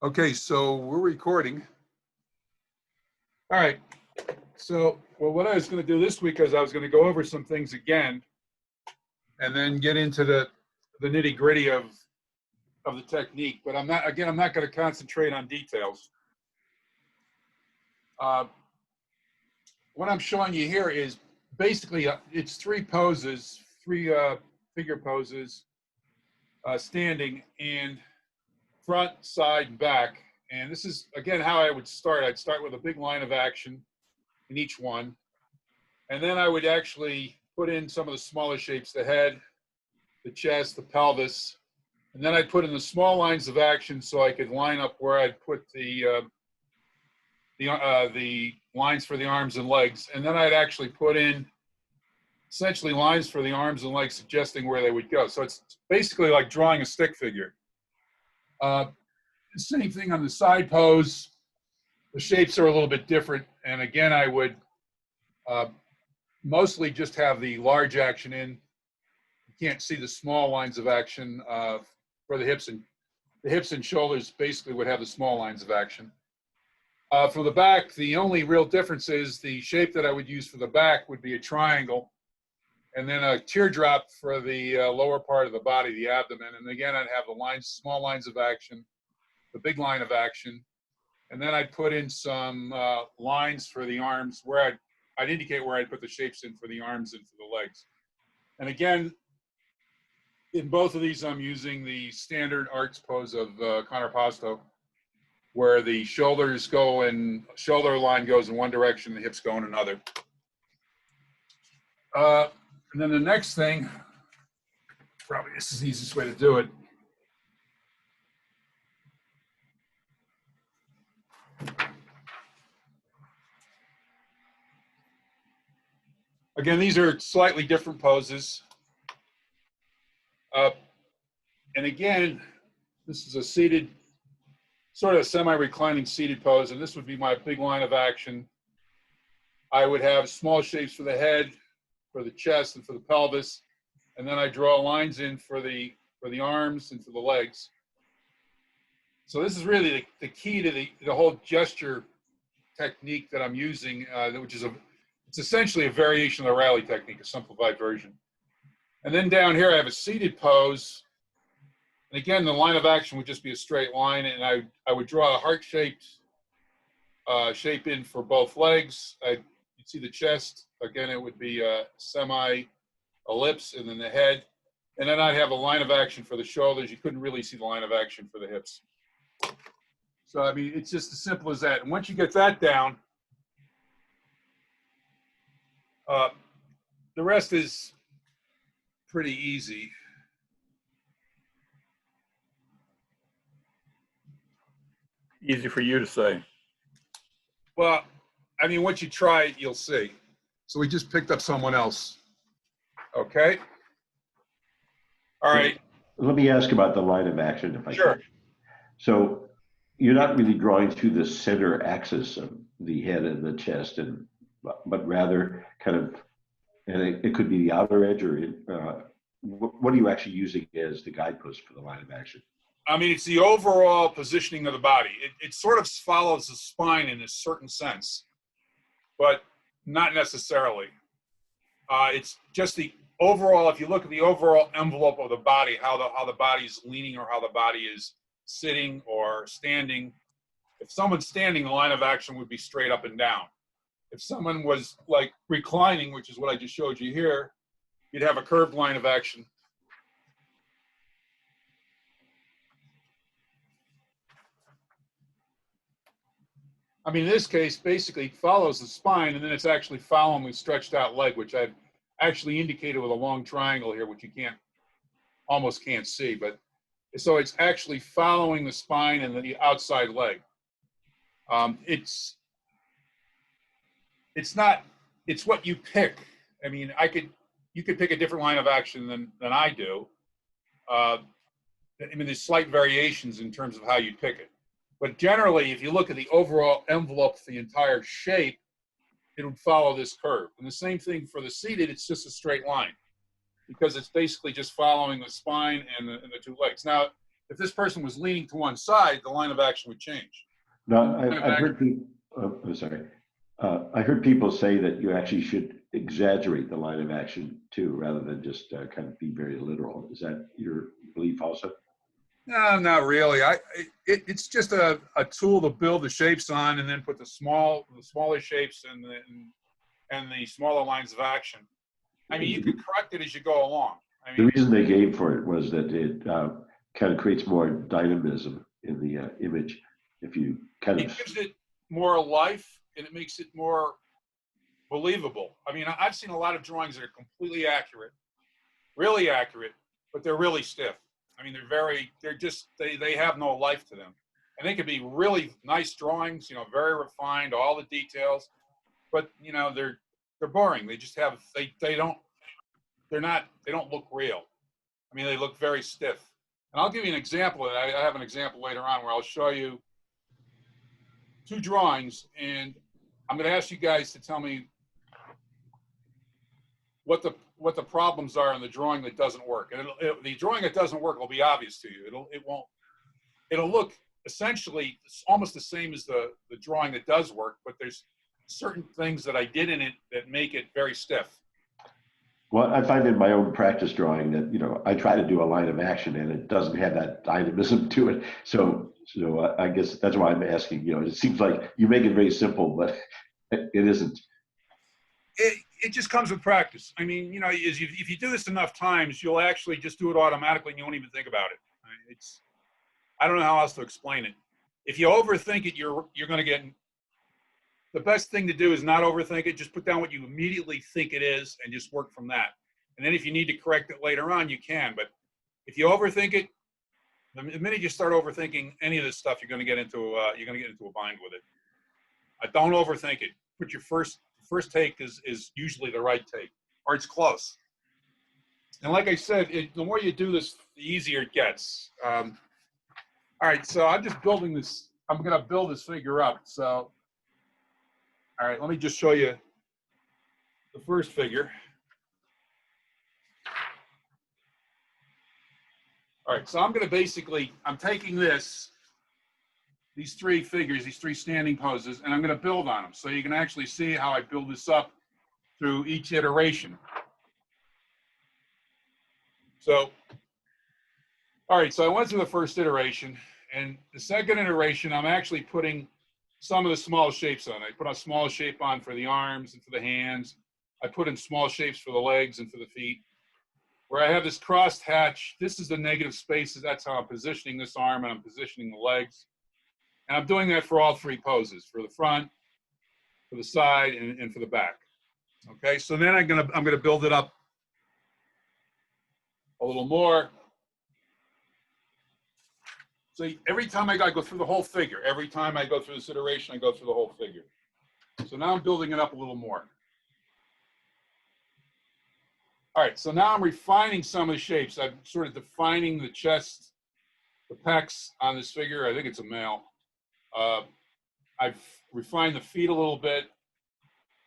Okay, so we're recording. All right. So, well, what I was going to do this week is I was going to go over some things again, and then get into the nitty gritty of the technique. But I'm not going to concentrate on details. What I'm showing you here is basically it's three poses, three figure poses, standing and front, side, and back. And this is, again, how I would start. I'd start with a big line of action in each one. And then I would actually put in some of the smaller shapes, the head, the chest, the pelvis. And then I'd put in the small lines of action so I could line up where I'd put the lines for the arms and legs. And then I'd actually put in essentially lines for the arms and legs, suggesting where they would go. So it's basically like drawing a stick figure. Same thing on the side pose. The shapes are a little bit different. And again, I would mostly just have the large action in. You can't see the small lines of action for the hips and shoulders. Basically would have the small lines of action. For the back, the only real difference is the shape that I would use for the back would be a triangle, and then a teardrop for the lower part of the body, the abdomen. And again, I'd have the lines, small lines of action, the big line of action, and then I'd put in some lines for the arms where I'd indicate where I'd put the shapes in for the arms and for the legs. And again, in both of these, I'm using the standard arts pose of contrapposto, where the shoulders go and shoulder line goes in one direction, the hips go in another. And then the next thing, probably this is the easiest way to do it. Again, these are slightly different poses. And again, this is a seated, sort of a semi-reclining seated pose, and this would be my big line of action. I would have small shapes for the head, for the chest, and for the pelvis, and then I draw lines in for the arms and for the legs. So this is really the key to the whole gesture technique that I'm using, which is it's essentially a variation of the Reilly technique, a simplified version. And then down here I have a seated pose. And again, the line of action would just be a straight line, and I would draw a heart-shaped shape in for both legs. You'd see the chest. Again, it would be a semi-ellipse, and then the head. And then I'd have a line of action for the shoulders. You couldn't really see the line of action for the hips. So, I mean, it's just as simple as that. And once you get that down, the rest is pretty easy. Easy for you to say. Well, I mean, once you try it, you'll see. So we just picked up someone else. Okay. All right. Let me ask about the line of action, if I Sure. can. So you're not really drawing through the center axis of the head and the chest, but rather kind of, and it could be the outer edge, or what are you actually using as the guidepost for the line of action? I mean, it's the overall positioning of the body. It sort of follows the spine in a certain sense, but not necessarily. It's just the overall, if you look at the overall envelope of the body, how the body is leaning or how the body is sitting or standing. If someone's standing, the line of action would be straight up and down. If someone was like reclining, which is what I just showed you here, you'd have a curved line of action. I mean, in this case, basically it follows the spine, and then it's actually following the stretched out leg, which I've actually indicated with a long triangle here, which you almost can't see. But so it's actually following the spine and the outside leg. It's what you pick. I mean, you could pick a different line of action than I do. I mean, there's slight variations in terms of how you pick it. But generally, if you look at the overall envelope for the entire shape, it would follow this curve. And the same thing for the seated, it's just a straight line, because it's basically just following the spine and the two legs. Now, if this person was leaning to one side, the line of action would change. No, I've heard people, I'm sorry. I heard people say that you actually should exaggerate the line of action too, rather than just kind of be very literal. Is that your belief also? No, not really. It's just a tool to build the shapes on, and then put the smaller shapes and the smaller lines of action. I mean, you can correct it as you go along. I The mean, reason they gave for it was that it kind of creates more dynamism in the image. If you kind it of, gives it more life, and it makes it more believable. I mean, I've seen a lot of drawings that are completely accurate, really accurate, but they're really stiff. I mean, they have no life to them. And they could be really nice drawings, you know, very refined, all the details, but you know, they're boring. They just have, they don't look real. I mean, they look very stiff. And I'll give you an example. I have an example later on where I'll show you two drawings, and I'm going to ask you guys to tell me what the problems are in the drawing that doesn't work. And the drawing that doesn't work will be obvious to you. It'll look essentially almost the same as the drawing that does work, but there's certain things that I did in it that make it very stiff. well, I find in my own practice drawing that, you know, I try to do a line of action and it doesn't have that dynamism to it. So I guess that's why I'm asking, you know, it seems like you make it very simple, but it isn't. It just comes with practice. I mean, you know, if you do this enough times, you'll actually just do it automatically and you won't even think about it. I don't know how else to explain it. If you overthink it, you're going to get, the best thing to do is not overthink it. Just put down what you immediately think it is and just work from that. And then if you need to correct it later on, you can. But if you overthink it, the minute you start overthinking any of this stuff, you're going to get into a bind with it. Don't overthink it. Put your first take is usually the right take, or it's close. And like I said, the more you do this, the easier it gets. All right, so I'm just building this. I'm going to build this figure up. So, all right, let me just show you the first figure. All right, so I'm going to I'm taking these three figures, these three standing poses, and I'm going to build on them. So you can actually see how I build this up through each iteration. So, all right, so I went through the first iteration, and the second iteration, I'm actually putting some of the small shapes on. I put a small shape on for the arms and for the hands. I put in small shapes for the legs and for the feet. Where I have this crossed hatch, this is the negative spaces. That's how I'm positioning this arm, and I'm positioning the legs. And I'm doing that for all three poses, for the front, for the side, and for the back. Okay, so then I'm gonna build it up a little more. So every time I go through the whole figure, every time I go through this iteration, I go through the whole figure. So now I'm building it up a little more. All right, so now I'm refining some of the shapes. I'm sort of defining the chest, the pecs on this figure. I think it's a male. I've refined the feet a little bit,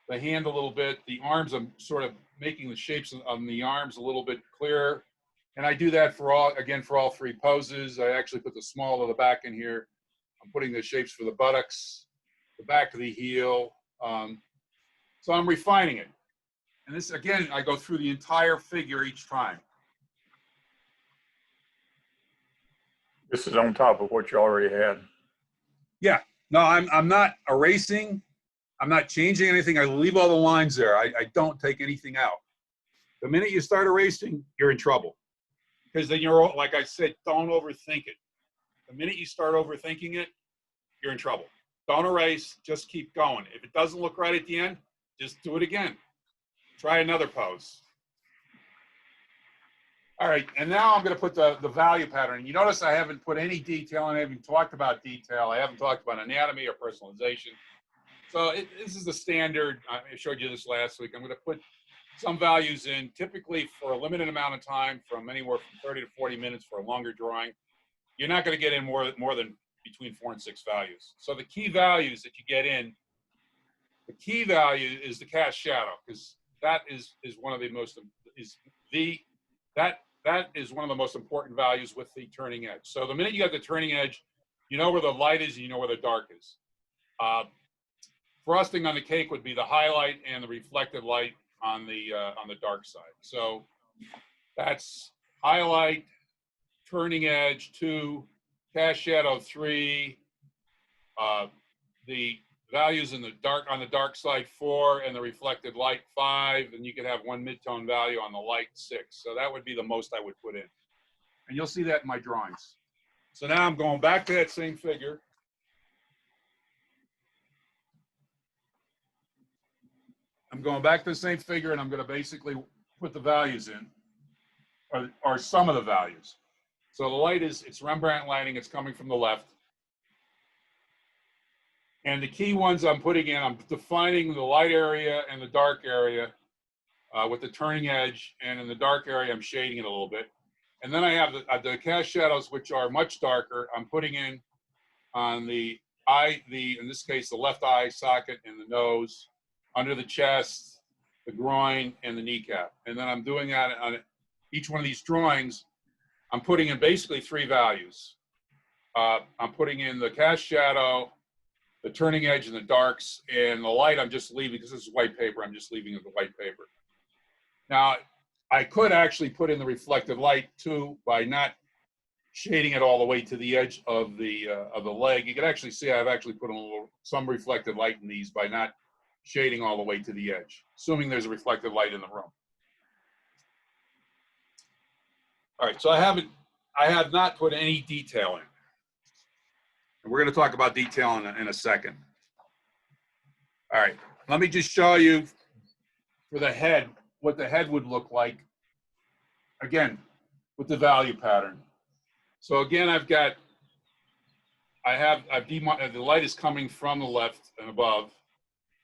the hand a little bit. The arms, I'm sort of making the shapes on the arms a little bit clearer. And I do that for all three poses. I actually put the small of the back in here. I'm putting the shapes for the buttocks, the back of the heel. So I'm refining it. And this, again, I go through the entire figure each time. This is on top of what you already had. Yeah, no, I'm not erasing. I'm not changing anything. I leave all the lines there. I don't take anything out. The minute you start erasing, you're in trouble. Because then you're, like I said, don't overthink it. The minute you start overthinking it, you're in trouble. Don't erase, just keep going. If it doesn't look right at the end, just do it again. Try another pose. All right, and now I'm going to put the value pattern. You notice I haven't put any detail, and I haven't talked about detail. I haven't talked about anatomy or personalization. So this is the standard. I showed you this last week. I'm going to put some values in, typically for a limited amount of time, from anywhere from 30 to 40 minutes for a longer drawing. You're not going to get in more than between 4 and 6 values. So the key values that you get in, the key value is the cast shadow, because that is one of the most, that is one of the most important values with the turning edge. So the minute you got the turning edge, you know where the light is and you know where the dark is. Frosting on the cake would be the highlight and the reflected light on the dark side. So that's highlight, turning edge 2, cast shadow 3, the values in the dark on the dark side 4, and the reflected light 5, and you could have one mid-tone value on the light 6. So that would be the most I would put in. And you'll see that in my drawings. So now I'm going back to that same figure. I'm going back to the same figure, and I'm going to basically put the values in, or some of the values. So the light it's Rembrandt lighting. It's coming from the left. And the key ones I'm putting in, I'm defining the light area and the dark area with the turning edge. And in the dark area, I'm shading it a little bit. And then I have the cast shadows, which are much darker. I'm putting in on the eye, in this case, the left eye socket and the nose, under the chest, the groin, and the kneecap. And then I'm doing that on each one of these drawings. I'm putting in basically 3 values. I'm putting in the cast shadow, the turning edge, and the darks, and the light I'm just leaving, because this is white paper, I'm just leaving it the white paper. Now, I could actually put in the reflected light too by not shading it all the way to the edge of the leg. You can actually see I've actually put in some reflected light in these by not shading all the way to the edge, assuming there's a reflected light in the room. All right, so I have not put any detail in. And we're going to talk about detail in a second. All right, let me just show you for the head, what the head would look like, again, with the value pattern. So again, the light is coming from the left and above.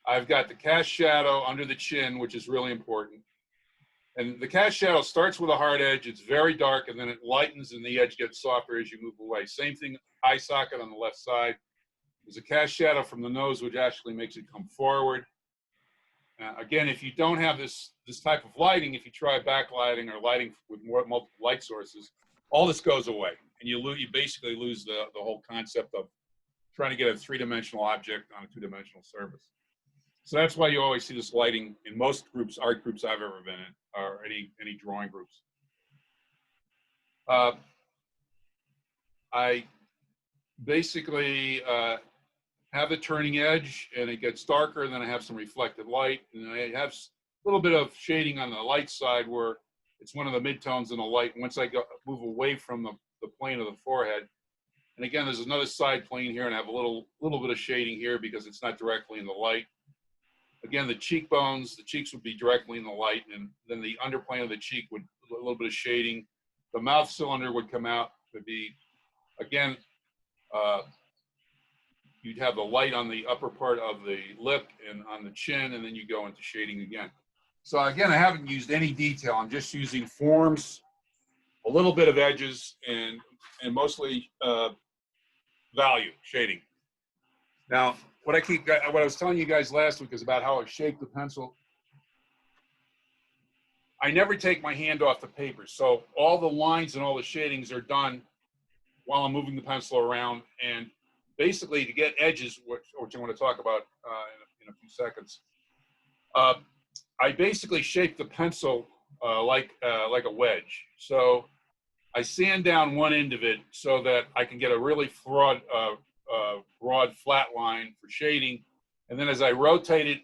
I've got the cast shadow under the chin, which is really important. And the cast shadow starts with a hard edge. It's very dark, and then it lightens, and the edge gets softer as you move away. Same thing, eye socket on the left side. There's a cast shadow from the nose, which actually makes it come forward. Again, if you don't have this type of lighting, if you try backlighting or lighting with multiple light sources, all this goes away, and you basically lose the whole concept of trying to get a 3-dimensional object on a 2-dimensional surface. So that's why you always see this lighting in most groups, art groups I've ever been in, or any drawing groups. I basically have the turning edge, and it gets darker, and then I have some reflected light, and I have a little bit of shading on the light side where it's one of the midtones in the light. Once I move away from the plane of the forehead, and again, there's another side plane here, and I have a little bit of shading here because it's not directly in the light. Again, the cheekbones, the cheeks would be directly in the light, and then the underplane of the cheek would a little bit of shading. The mouth cylinder would come out to be, again, you'd have the light on the upper part of the lip and on the chin, and then you go into shading again. So again, I haven't used any detail. I'm just using forms, a little bit of edges, and mostly value, shading. Now, what I was telling you guys last week is about how I shape the pencil. I never take my hand off the paper. So all the lines and all the shadings are done while I'm moving the pencil around. And basically to get edges, which I want to talk about in a few seconds, I basically shape the pencil like a wedge. So I sand down one end of it so that I can get a really broad flat line for shading. And then as I rotate it,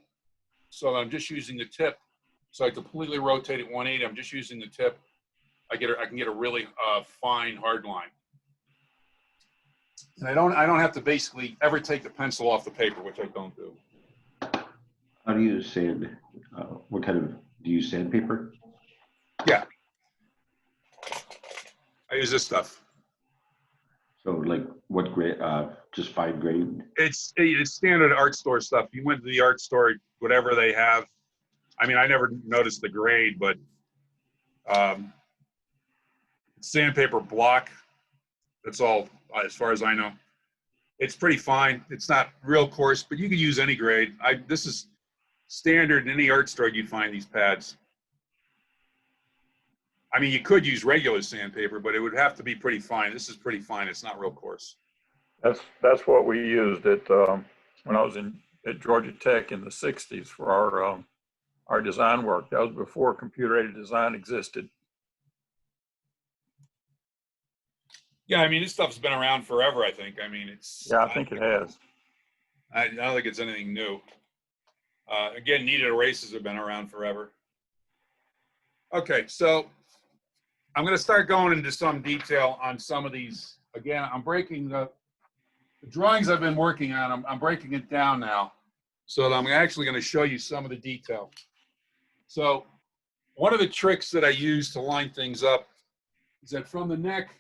so I'm just using the tip, so I completely rotate it 180, I'm just using the tip, I can get a really fine hard line. And I don't have to basically ever take the pencil off the paper, which I don't do. How do you sand? What kind of, do you use sandpaper? Yeah. I use this stuff. So like what grade, just fine grain? It's standard art store stuff. You went to the art store, whatever they have. I mean, I never noticed the grade, but sandpaper block. That's all, as far as I know. It's pretty fine. It's not real coarse, but you can use any grade. This is standard in any art store. You'd find these pads. I mean, you could use regular sandpaper, but it would have to be pretty fine. This is pretty fine. It's not real coarse. That's what we used at when I was at Georgia Tech in the '60s for our design work. That was before computer-aided design existed. Yeah, I mean, this stuff's been around forever, I think. I mean, Yeah, I think it has. I don't think it's anything new. Again, kneaded erasers have been around forever. Okay, so I'm going to start going into some detail on some of these. Again, I'm breaking the drawings I've been working on. I'm breaking it down now, so that I'm actually going to show you some of the detail. So one of the tricks that I use to line things up is that from the neck,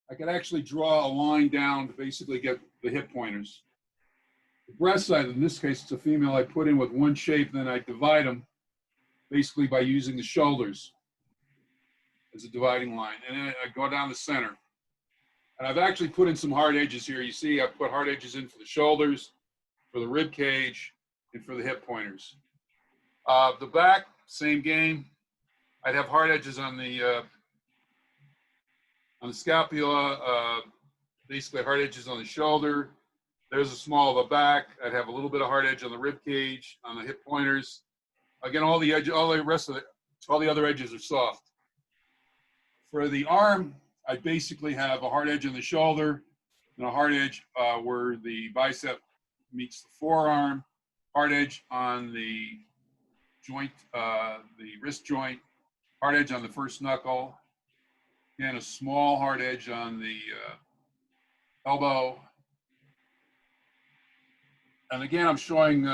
I could actually draw a line down to basically get the hip pointers. The breast side, in this case, it's a female, I put in with one shape, then I divide them basically by using the shoulders as a dividing line. And then I go down the center. And I've actually put in some hard edges here. You see, I've put hard edges in for the shoulders, for the rib cage, and for the hip pointers. The back, same game. I'd have hard edges on the scapula, basically hard edges on the shoulder. There's a small of the back. I'd have a little bit of hard edge on the rib cage, on the hip pointers. Again, all the other edges are soft. For the arm, I basically have a hard edge on the shoulder and a hard edge where the bicep meets the forearm, hard edge on the joint, the wrist joint, hard edge on the first knuckle, and a small hard edge on the elbow. And again, I'm showing,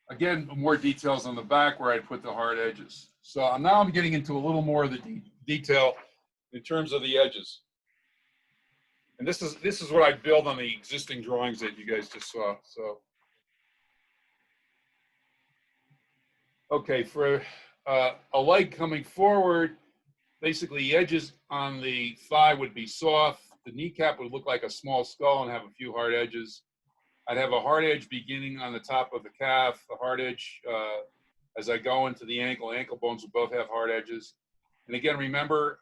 again, more details on the back where I put the hard edges. So now I'm getting into a little more of the detail in terms of the edges. And this is what I build on the existing drawings that you guys just saw. So, okay, for a leg coming forward, basically the edges on the thigh would be soft. The kneecap would look like a small skull and have a few hard edges. I'd have a hard edge beginning on the top of the calf, a hard edge as I go into the ankle. Ankle bones will both have hard edges. And again, remember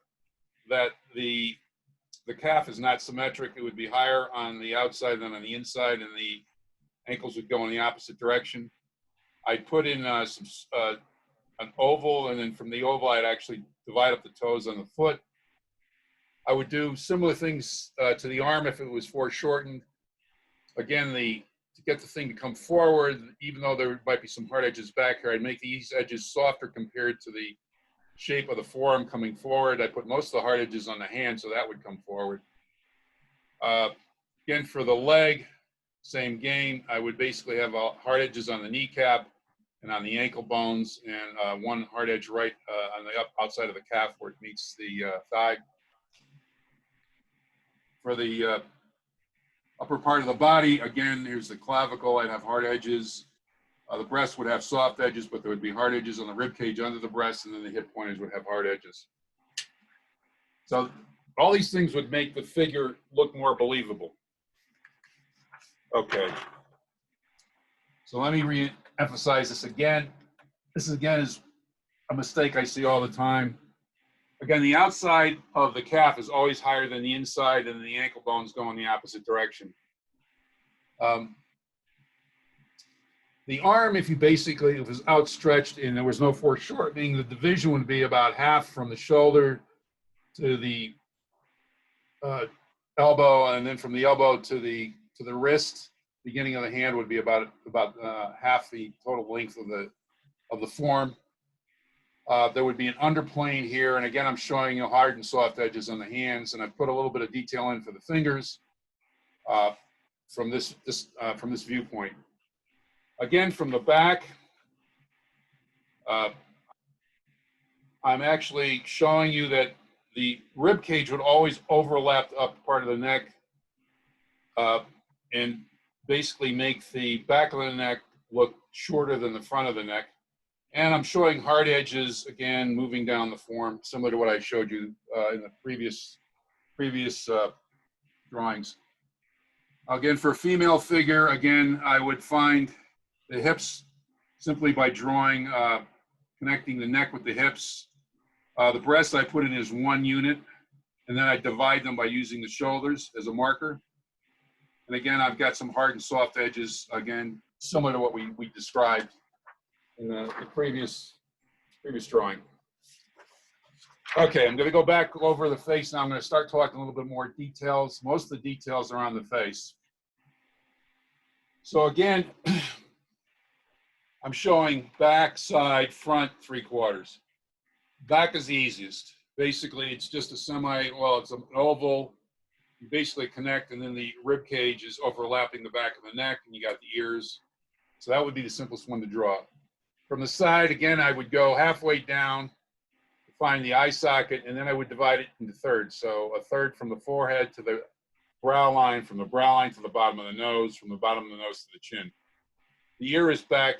that the calf is not symmetric. It would be higher on the outside than on the inside, and the ankles would go in the opposite direction. I'd put in an oval, and then from the oval, I'd actually divide up the toes on the foot. I would do similar things to the arm if it was foreshortened. Again, to get the thing to come forward, even though there might be some hard edges back here, I'd make these edges softer compared to the shape of the forearm coming forward. I put most of the hard edges on the hand, so that would come forward. Again, for the leg, same game. I would basically have hard edges on the kneecap and on the ankle bones, and one hard edge right on the outside of the calf where it meets the thigh. For the upper part of the body, again, here's the clavicle. I'd have hard edges. The breast would have soft edges, but there would be hard edges on the rib cage under the breast, and then the hip pointers would have hard edges. So all these things would make the figure look more believable. Okay. So let me re-emphasize this again. This again is a mistake I see all the time. Again, the outside of the calf is always higher than the inside, and the ankle bones go in the opposite direction. The arm, if it was outstretched and there was no foreshortening, the division would be about half from the shoulder to the elbow, and then from the elbow to the wrist, beginning of the hand would be about half the total length of the form. There would be an underplane here, and again, I'm showing you hard and soft edges on the hands, and I put a little bit of detail in for the fingers from this viewpoint. Again, from the back, I'm actually showing you that the rib cage would always overlap the upper part of the neck and basically make the back of the neck look shorter than the front of the neck. And I'm showing hard edges, again, moving down the form, similar to what I showed you in the previous drawings. Again, for a female figure, again, I would find the hips simply by drawing, connecting the neck with the hips. The breast I put in as one unit, and then I divide them by using the shoulders as a marker. And again, I've got some hard and soft edges, again, similar to what we described in the previous drawing. Okay, I'm going to go back over the face now. I'm going to start talking a little bit more details. Most of the details are on the face. So again, I'm showing back, side, front, 3/4. Back is the easiest. Basically, it's just a it's an oval. You basically connect, and then the rib cage is overlapping the back of the neck, and you got the ears. So that would be the simplest one to draw. From the side, again, I would go halfway down to find the eye socket, and then I would divide it into thirds. So a third from the forehead to the brow line, from the brow line to the bottom of the nose, from the bottom of the nose to the chin. The ear is back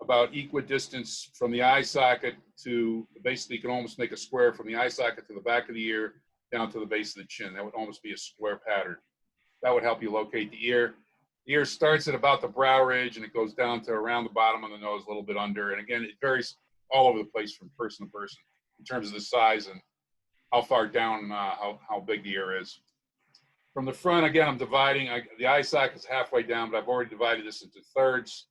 about equidistance from the eye socket to, basically you can almost make a square from the eye socket to the back of the ear down to the base of the chin. That would almost be a square pattern. That would help you locate the ear. The ear starts at about the brow ridge and it goes down to around the bottom of the nose, a little bit under. And again, it varies all over the place from person to person in terms of the size and how far down, how big the ear is. From the front, again, I'm dividing. The eye socket is halfway down, but I've already divided this into thirds.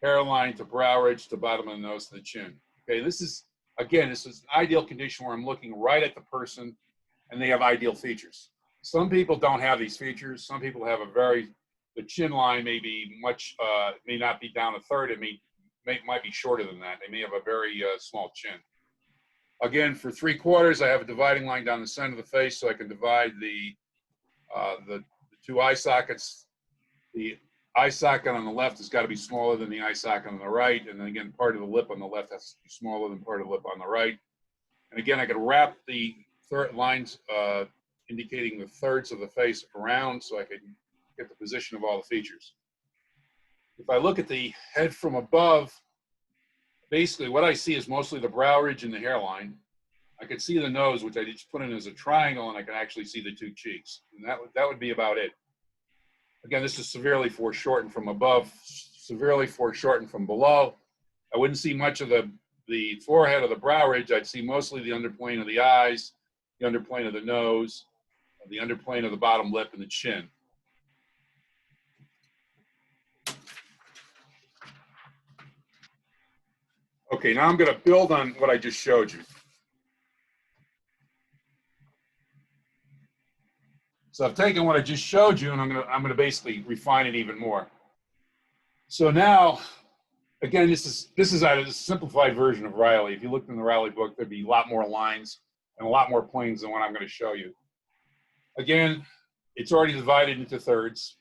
Hairline to brow ridge to bottom of the nose to the chin. Okay, this is an ideal condition where I'm looking right at the person and they have ideal features. Some people don't have these features. Some people have the chin line may be may not be down a third. It might be shorter than that. They may have a very small chin. Again, for 3/4, I have a dividing line down the center of the face so I can divide the two eye sockets. The eye socket on the left has got to be smaller than the eye socket on the right. And then again, part of the lip on the left has to be smaller than part of the lip on the right. And again, I could wrap the third lines indicating the thirds of the face around so I could get the position of all the features. If I look at the head from above, basically what I see is mostly the brow ridge and the hairline. I could see the nose, which I just put in as a triangle, and I can actually see the two cheeks. And that would be about it. Again, this is severely foreshortened from above, severely foreshortened from below. I wouldn't see much of the forehead or the brow ridge. I'd see mostly the underplane of the eyes, the underplane of the nose, the underplane of the bottom lip, and the chin. Okay, now I'm going to build on what I just showed you. So I've taken what I just showed you, and I'm going to basically refine it even more. So now, again, this is a simplified version of Reilly. If you looked in the Reilly book, there'd be a lot more lines and a lot more planes than what I'm going to show you. Again, it's already divided into thirds.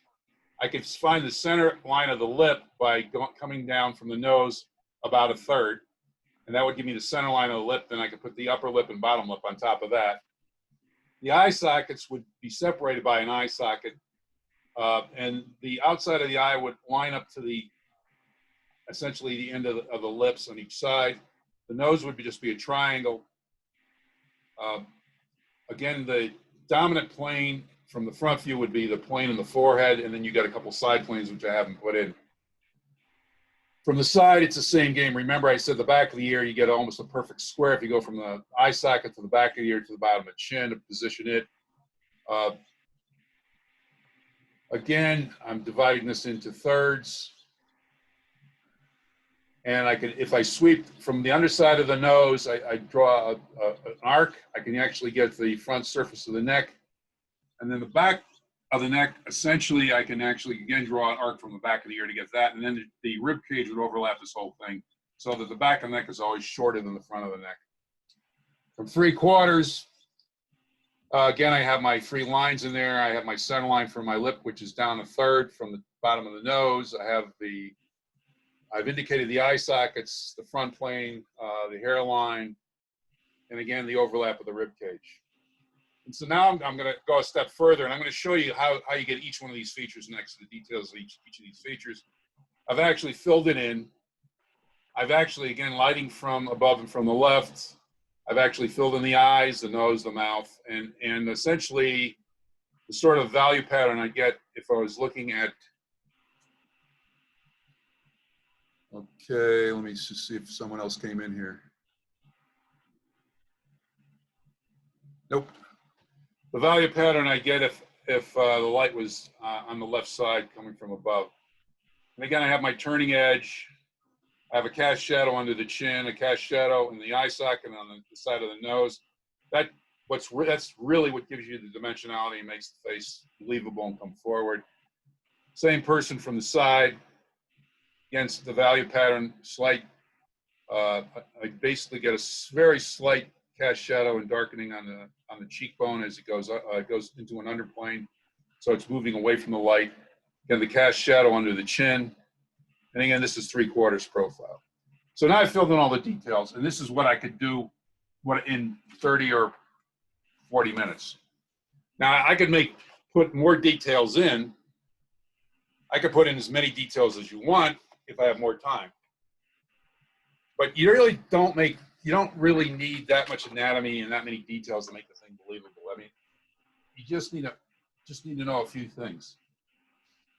I could find the center line of the lip by coming down from the nose about a third, and that would give me the center line of the lip. Then I could put the upper lip and bottom lip on top of that. The eye sockets would be separated by an eye socket, and the outside of the eye would line up to essentially the end of the lips on each side. The nose would just be a triangle. Again, the dominant plane from the front view would be the plane in the forehead, and then you got a couple side planes, which I haven't put in. From the side, it's the same game. Remember, I said the back of the ear, you get almost a perfect square if you go from the eye socket to the back of the ear to the bottom of the chin to position it. Again, I'm dividing this into thirds. And if I sweep from the underside of the nose, I draw an arc. I can actually get the front surface of the neck. And then the back of the neck, essentially, I can actually, again, draw an arc from the back of the ear to get that. And then the rib cage would overlap this whole thing so that the back of the neck is always shorter than the front of the neck. From 3/4, again, I have my 3 lines in there. I have my center line for my lip, which is down a third from the bottom of the nose. I've indicated the eye sockets, the front plane, the hairline, and again, the overlap of the rib cage. And so now I'm going to go a step further, and I'm going to show you how you get each one of these features next to the details of each of these features. I've actually filled it in. I've actually, again, lighting from above and from the left. I've actually filled in the eyes, the nose, the mouth, and essentially the sort of value pattern I get if I was looking at. Okay, let me just see if someone else came in here. Nope. The value pattern I get if the light was on the left side coming from above. And again, I have my turning edge. I have a cast shadow under the chin, a cast shadow in the eye socket on the side of the nose. That's really what gives you the dimensionality and makes the face believable and come forward. Same person from the side. Against the value pattern, slight. I basically get a very slight cast shadow and darkening on the cheekbone as it goes into an underplane, so it's moving away from the light. Again, the cast shadow under the chin, and again, this is 3/4 profile. So now I've filled in all the details, and this is what I could do in 30 or 40 minutes. Now I could put more details in. I could put in as many details as you want if I have more time. But you don't really need that much anatomy and that many details to make the thing believable. I mean, you just need to know a few things.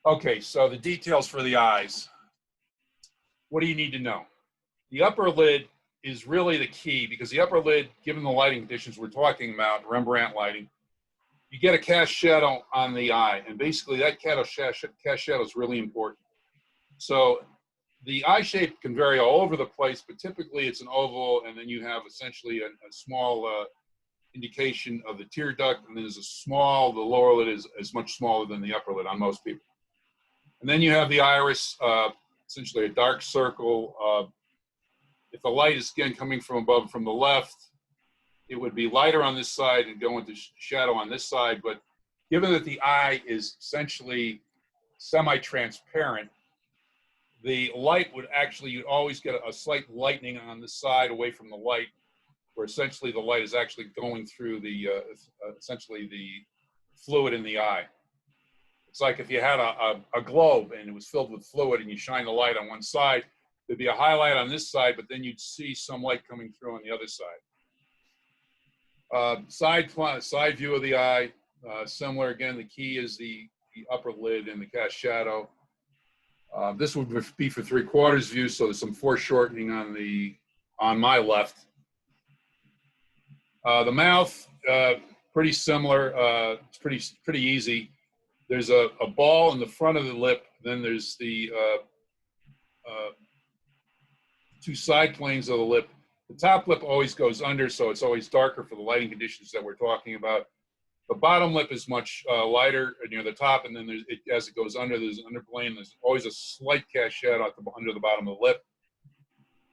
Okay, so the details for the eyes. What do you need to know? The upper lid is really the key, because the upper lid, given the lighting conditions we're talking about, Rembrandt lighting, you get a cast shadow on the eye, and basically that cast shadow is really important. So the eye shape can vary all over the place, but typically it's an oval, and then you have essentially a small indication of the tear duct, and then there's the lower lid is much smaller than the upper lid on most people. And then you have the iris, essentially a dark circle. If the light is, again, coming from above from the left, it would be lighter on this side and go into shadow on this side. But given that the eye is essentially semi-transparent, the light would actually, you'd always get a slight lightening on the side away from the light, where essentially the light is actually going through essentially the fluid in the eye. It's like if you had a globe and it was filled with fluid and you shine the light on one side, there'd be a highlight on this side, but then you'd see some light coming through on the other side. Side view of the eye, similar. Again, the key is the upper lid and the cast shadow. This would be for 3/4 view, so there's some foreshortening on my left. The mouth, pretty similar. It's pretty easy. There's a ball in the front of the lip. Then there's the two side planes of the lip. The top lip always goes under, so it's always darker for the lighting conditions that we're talking about. The bottom lip is much lighter near the top, and then as it goes under, there's an underplane. There's always a slight cast shadow under the bottom of the lip.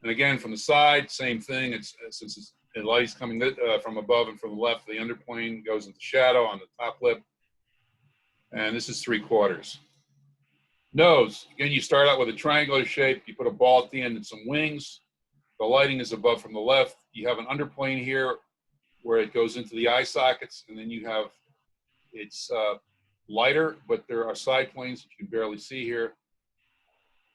And again, from the side, same thing. Since the light is coming from above and from the left, the underplane goes into shadow on the top lip. And this is 3/4. Nose, again, you start out with a triangular shape. You put a ball at the end and some wings. The lighting is above from the left. You have an underplane here where it goes into the eye sockets, and then it's lighter, but there are side planes that you can barely see here.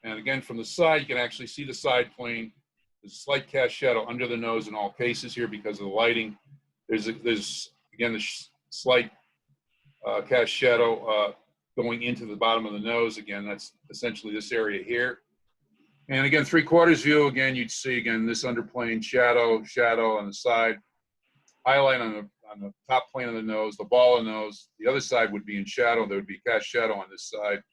And again, from the side, you can actually see the side plane. There's a slight cast shadow under the nose in all cases here because of the lighting. There's again, the slight cast shadow going into the bottom of the nose. Again, that's essentially this area here. And again, 3/4 view, again, you'd see, again, this underplane shadow on the side, highlight on the top plane of the nose, the ball of the nose. The other side would be in shadow. There would be cast shadow on this side.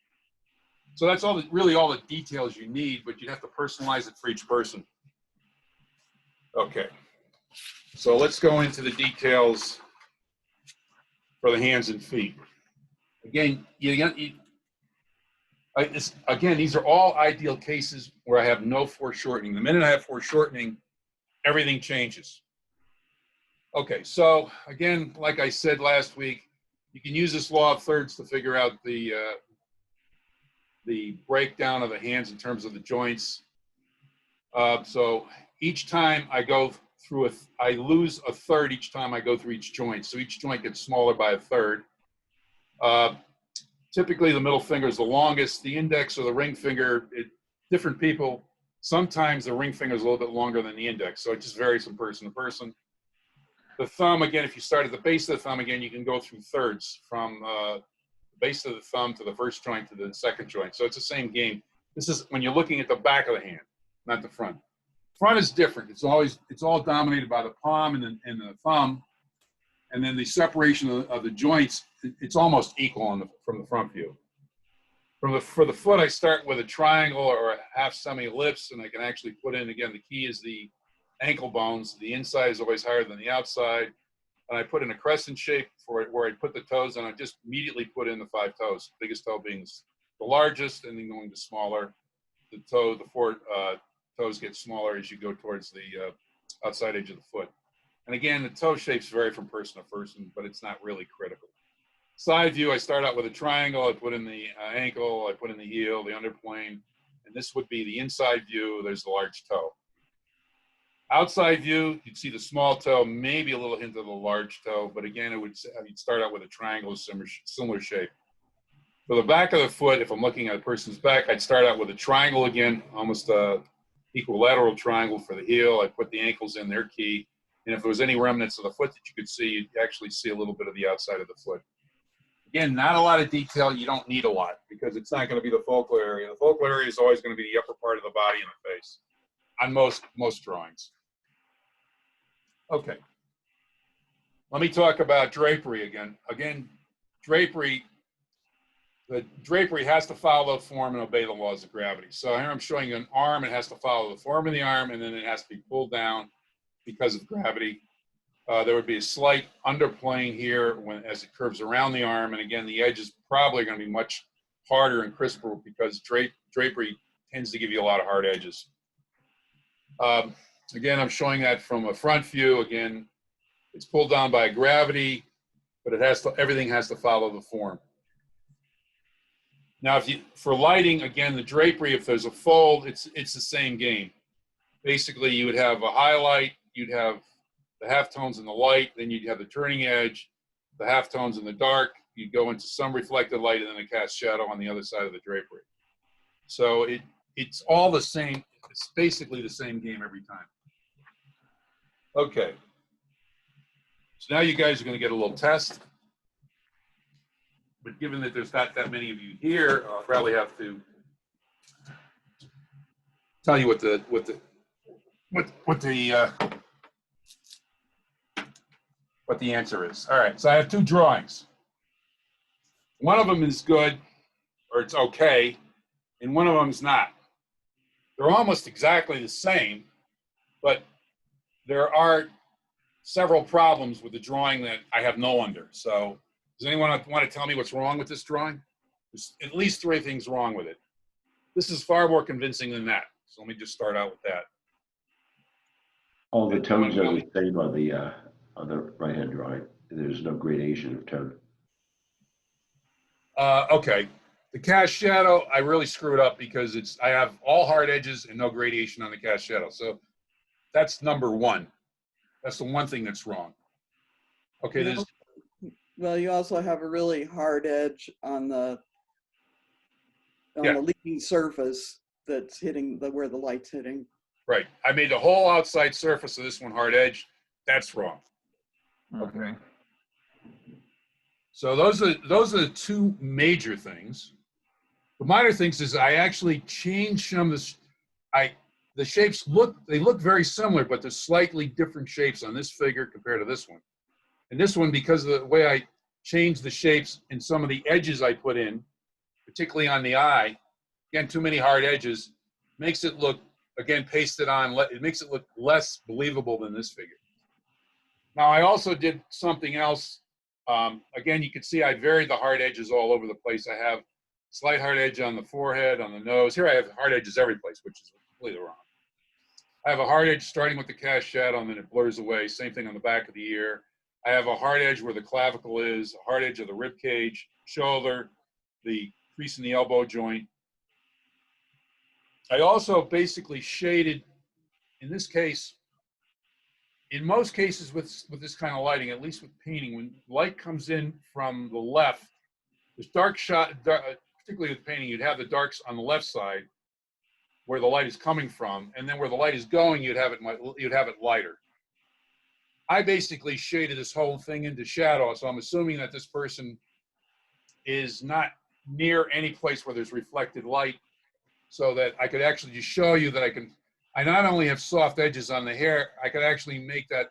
So that's really all the details you need, but you have to personalize it for each person. Okay, so let's go into the details for the hands and feet. Again, again, these are all ideal cases where I have no foreshortening. The minute I have foreshortening, everything changes. Okay, so again, like I said last week, you can use this law of thirds to figure out the breakdown of the hands in terms of the joints. So each time I go through I lose a third each time I go through each joint. So each joint gets smaller by a third. Typically, the middle finger is the longest. The index or the ring finger, different people, sometimes the ring finger is a little bit longer than the index. So it just varies from person to person. The thumb, again, if you start at the base of the thumb, again, you can go through thirds from the base of the thumb to the first joint to the second joint. So it's the same game. This is when you're looking at the back of the hand, not the front. Front is different. It's all dominated by the palm and the thumb. And then the separation of the joints, it's almost equal from the front view. For the foot, I start with a triangle or a half semi-ellipse, and I can actually put in, again, the key is the ankle bones. The inside is always higher than the outside. And I put in a crescent shape for it where I put the toes, and I just immediately put in the 5 toes, biggest toe being the largest, and then going to smaller. The 4 toes get smaller as you go towards the outside edge of the foot. And again, the toe shapes vary from person to person, but it's not really critical. Side view, I start out with a triangle. I put in the ankle, I put in the heel, the underplane, and this would be the inside view. There's the large toe. Outside view, you'd see the small toe, maybe a little hint of the large toe, but again, you'd start out with a triangle, similar shape. For the back of the foot, if I'm looking at a person's back, I'd start out with a triangle again, almost a equilateral triangle for the heel. I put the ankles in their key, and if there was any remnants of the foot that you could see, you'd actually see a little bit of the outside of the foot. Again, not a lot of detail. You don't need a lot because it's not going to be the focal area. The focal area is always going to be the upper part of the body and the face on most drawings. Okay. Let me talk about drapery again. Again, the drapery has to follow the form and obey the laws of gravity. So here I'm showing you an arm. It has to follow the form of the arm, and then it has to be pulled down because of gravity. There would be a slight underplane here as it curves around the arm. And again, the edge is probably going to be much harder and crisper because drapery tends to give you a lot of hard edges. Again, I'm showing that from a front view. Again, it's pulled down by gravity, but everything has to follow the form. Now, for lighting, again, the drapery, if there's a fold, it's the same game. Basically, you would have a highlight, you'd have the halftones in the light, then you'd have the turning edge, the halftones in the dark, you'd go into some reflected light, and then a cast shadow on the other side of the drapery. So it's all the same. It's basically the same game every time. Okay. So now you guys are going to get a little test. But given that there's not that many of you here, I'll probably have to tell you what the answer is. All right, so I have 2 drawings. One of them is good, or it's okay, and one of them is not. They're almost exactly the same, but there are several problems with the drawing that I have no under. So does anyone want to tell me what's wrong with this drawing? There's at least 3 things wrong with it. This is far more convincing than that. So let me just start out with that. All the tones are the same on the right-hand drawing. There's no gradation of tone. Okay. The cast shadow, I really screwed up because I have all hard edges and no gradation on the cast shadow. So that's number 1. That's the one thing that's wrong. Okay, well, you also have a really hard edge on the leading surface that's hitting where the light's hitting. Right. I made the whole outside surface of this one hard edge. That's wrong. Okay. So those are the 2 major things. The minor things is I actually changed some of the shapes look very similar, but there's slightly different shapes on this figure compared to this one. And this one, because of the way I changed the shapes and some of the edges I put in, particularly on the eye, again, too many hard edges, makes it look, again, pasted on, it makes it look less believable than this figure. Now, I also did something else. Again, you can see I varied the hard edges all over the place. I have slight hard edge on the forehead, on the nose. Here I have hard edges every place, which is completely wrong. I have a hard edge starting with the cast shadow, and then it blurs away. Same thing on the back of the ear. I have a hard edge where the clavicle is, a hard edge of the rib cage, shoulder, the crease in the elbow joint. I also basically shaded, in this case, in most cases with this kind of lighting, at least with painting, when light comes in from the left, there's particularly with painting, you'd have the darks on the left side where the light is coming from, and then where the light is going, you'd have it lighter. I basically shaded this whole thing into shadow, so I'm assuming that this person is not near any place where there's reflected light, so that I could actually just show you that I not only have soft edges on the hair, I could actually make that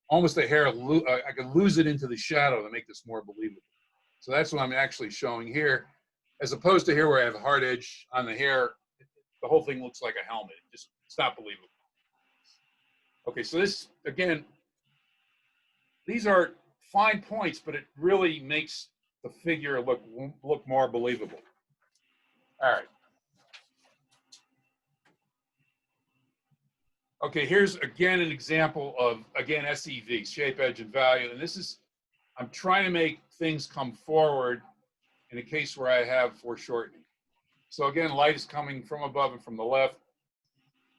almost a hair, I could lose it into the shadow to make this more believable. So that's what I'm actually showing here, as opposed to here where I have a hard edge on the hair. The whole thing looks like a helmet. It's not believable. Okay, so this, again, these are fine points, but it really makes the figure look more believable. All right. Okay, here's again an example of, again, SEV, shape, edge, and value. And this is, I'm trying to make things come forward in a case where I have foreshortening. So again, light is coming from above and from the left.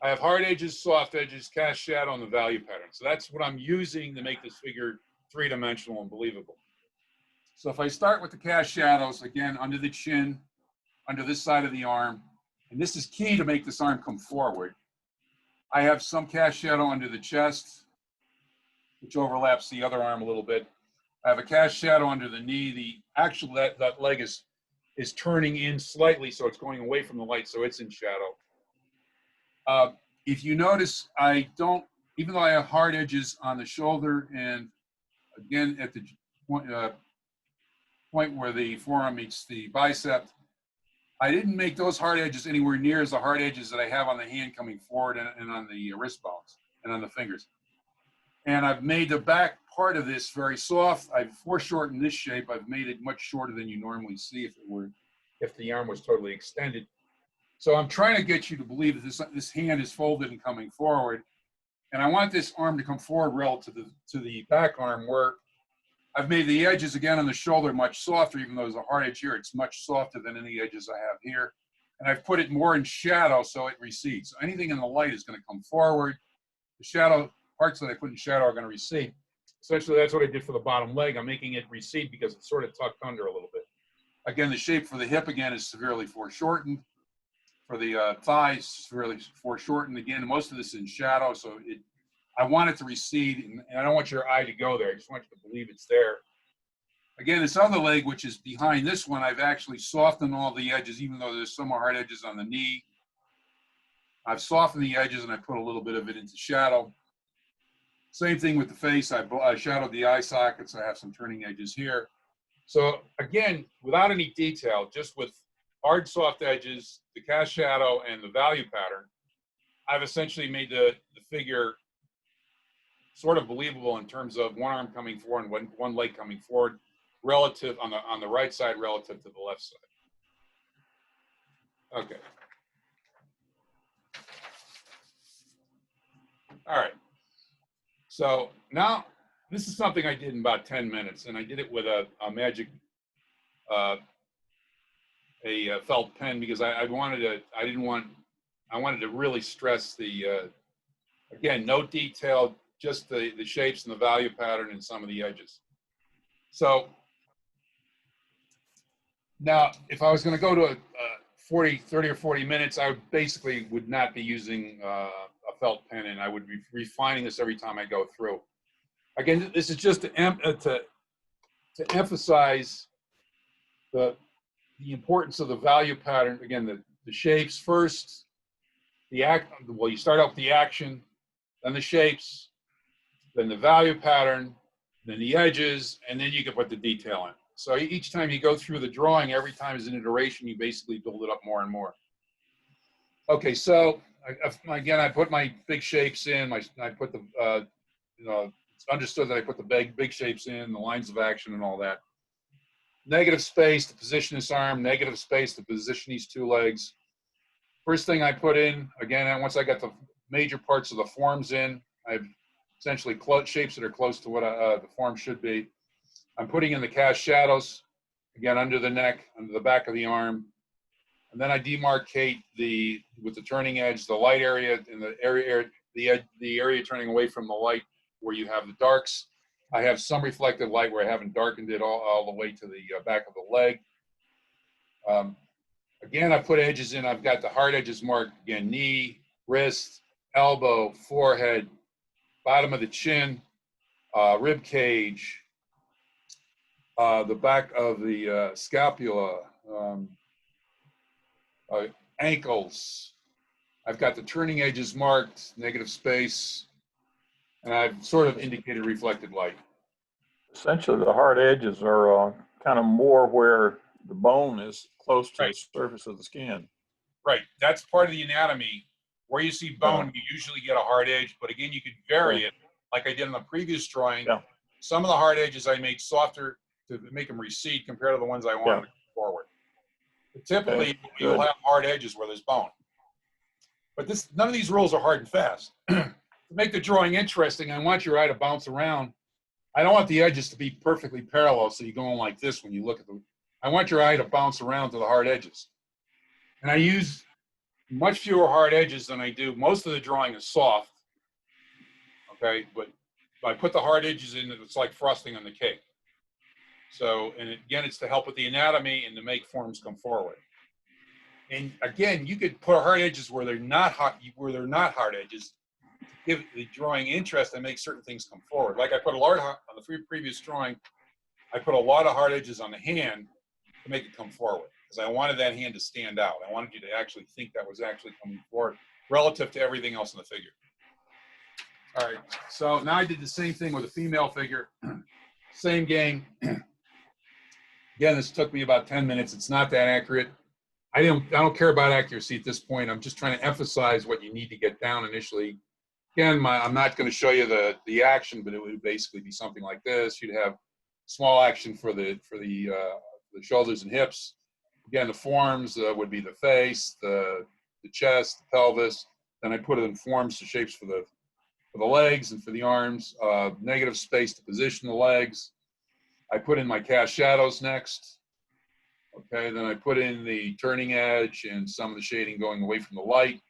I have hard edges, soft edges, cast shadow, and the value pattern. So that's what I'm using to make this figure three-dimensional and believable. So if I start with the cast shadows, again, under the chin, under this side of the arm, and this is key to make this arm come forward. I have some cast shadow under the chest, which overlaps the other arm a little bit. I have a cast shadow under the knee. That leg is turning in slightly, so it's going away from the light, so it's in shadow. If you notice, I don't, even though I have hard edges on the shoulder and again at the point where the forearm meets the bicep, I didn't make those hard edges anywhere near as the hard edges that I have on the hand coming forward and on the wrist bones and on the fingers. And I've made the back part of this very soft. I've foreshortened this shape. I've made it much shorter than you normally see if the arm was totally extended. So I'm trying to get you to believe that this hand is folded and coming forward. And I want this arm to come forward relative to the back arm, where I've made the edges again on the shoulder much softer, even though there's a hard edge here. It's much softer than any edges I have here. And I've put it more in shadow so it recedes. So anything in the light is going to come forward. The shadow, parts that I put in shadow are going to recede. Essentially, that's what I did for the bottom leg. I'm making it recede because it's sort of tucked under a little bit. Again, the shape for the hip, again, is severely foreshortened. For the thighs, severely foreshortened. Again, most of this is in shadow, so I want it to recede, and I don't want your eye to go there. I just want you to believe it's there. Again, this other leg, which is behind this one, I've actually softened all the edges, even though there's some hard edges on the knee. I've softened the edges, and I put a little bit of it into shadow. Same thing with the face. I shadowed the eye sockets. I have some turning edges here. So again, without any detail, just with hard, soft edges, the cast shadow, and the value pattern, I've essentially made the figure sort of believable in terms of one arm coming forward and one leg coming forward, relative on the right side relative to the left side. Okay. All right. So now this is something I did in about 10 minutes, and I did it with a magic a felt pen because I wanted to really stress the again, no detail, just the shapes and the value pattern and some of the edges. So now if I was going to go to a 30 or 40 minutes, I would not be using a felt pen, and I would be refining this every time I go through. Again, this is just to emphasize the importance of the value pattern. Again, the shapes first, well, you start out with the action, then the shapes, then the value pattern, then the edges, and then you can put the detail in. So each time you go through the drawing, every time is an iteration, you basically build it up more and more. Okay, so again, I put my big shapes in. I put the, it's understood that I put the big shapes in, the lines of action and all that. Negative space to position this arm, negative space to position these two legs. First thing I put in, again, once I got the major parts of the forms in, I've essentially shapes that are close to what the form should be. I'm putting in the cast shadows, again, under the neck, under the back of the arm. And then I demarcate with the turning edge, the light area and the area turning away from the light where you have the darks. I have some reflected light where I haven't darkened it all the way to the back of the leg. Again, I put edges in. I've got the hard edges marked, again, knee, wrist, elbow, forehead, bottom of the chin, rib cage, the back of the scapula, ankles. I've got the turning edges marked, negative space. And I've sort of indicated reflected light. Essentially, the hard edges are kind of more where the bone is close to Right. the surface of the skin. Right, that's part of the anatomy. Where you see bone, you usually get a hard edge, but again, you could vary it, like I did in the previous drawing. Yeah. Some of the hard edges I made softer to make them recede compared to the ones I wanted to come forward. But typically, Okay, you'll good. have hard edges where there's bone. But none of these rules are hard and fast. To make the drawing interesting, I want your eye to bounce around. I don't want the edges to be perfectly parallel, so you're going like this when you look at them. I want your eye to bounce around to the hard edges. And I use much fewer hard edges than I do. Most of the drawing is soft, okay? But I put the hard edges in, it's like frosting on the cake. So, and again, it's to help with the anatomy and to make forms come forward. And again, you could put hard edges where they're not hard edges, to give the drawing interest and make certain things come forward. Like I put a lot on the previous drawing, I put a lot of hard edges on the hand to make it come forward, because I wanted that hand to stand out. I wanted you to actually think that was actually coming forward relative to everything else in the figure. All right, so now I did the same thing with a female figure. Same game. Again, this took me about 10 minutes. It's not that accurate. I don't care about accuracy at this point. I'm just trying to emphasize what you need to get down initially. Again, I'm not going to show you the action, but it would basically be something like this. You'd have small action for the shoulders and hips. Again, the forms would be the face, the chest, the pelvis. Then I put it in forms to shapes for the legs and for the arms. Negative space to position the legs. I put in my cast shadows next. Okay, then I put in the turning edge and some of the shading going away from the light.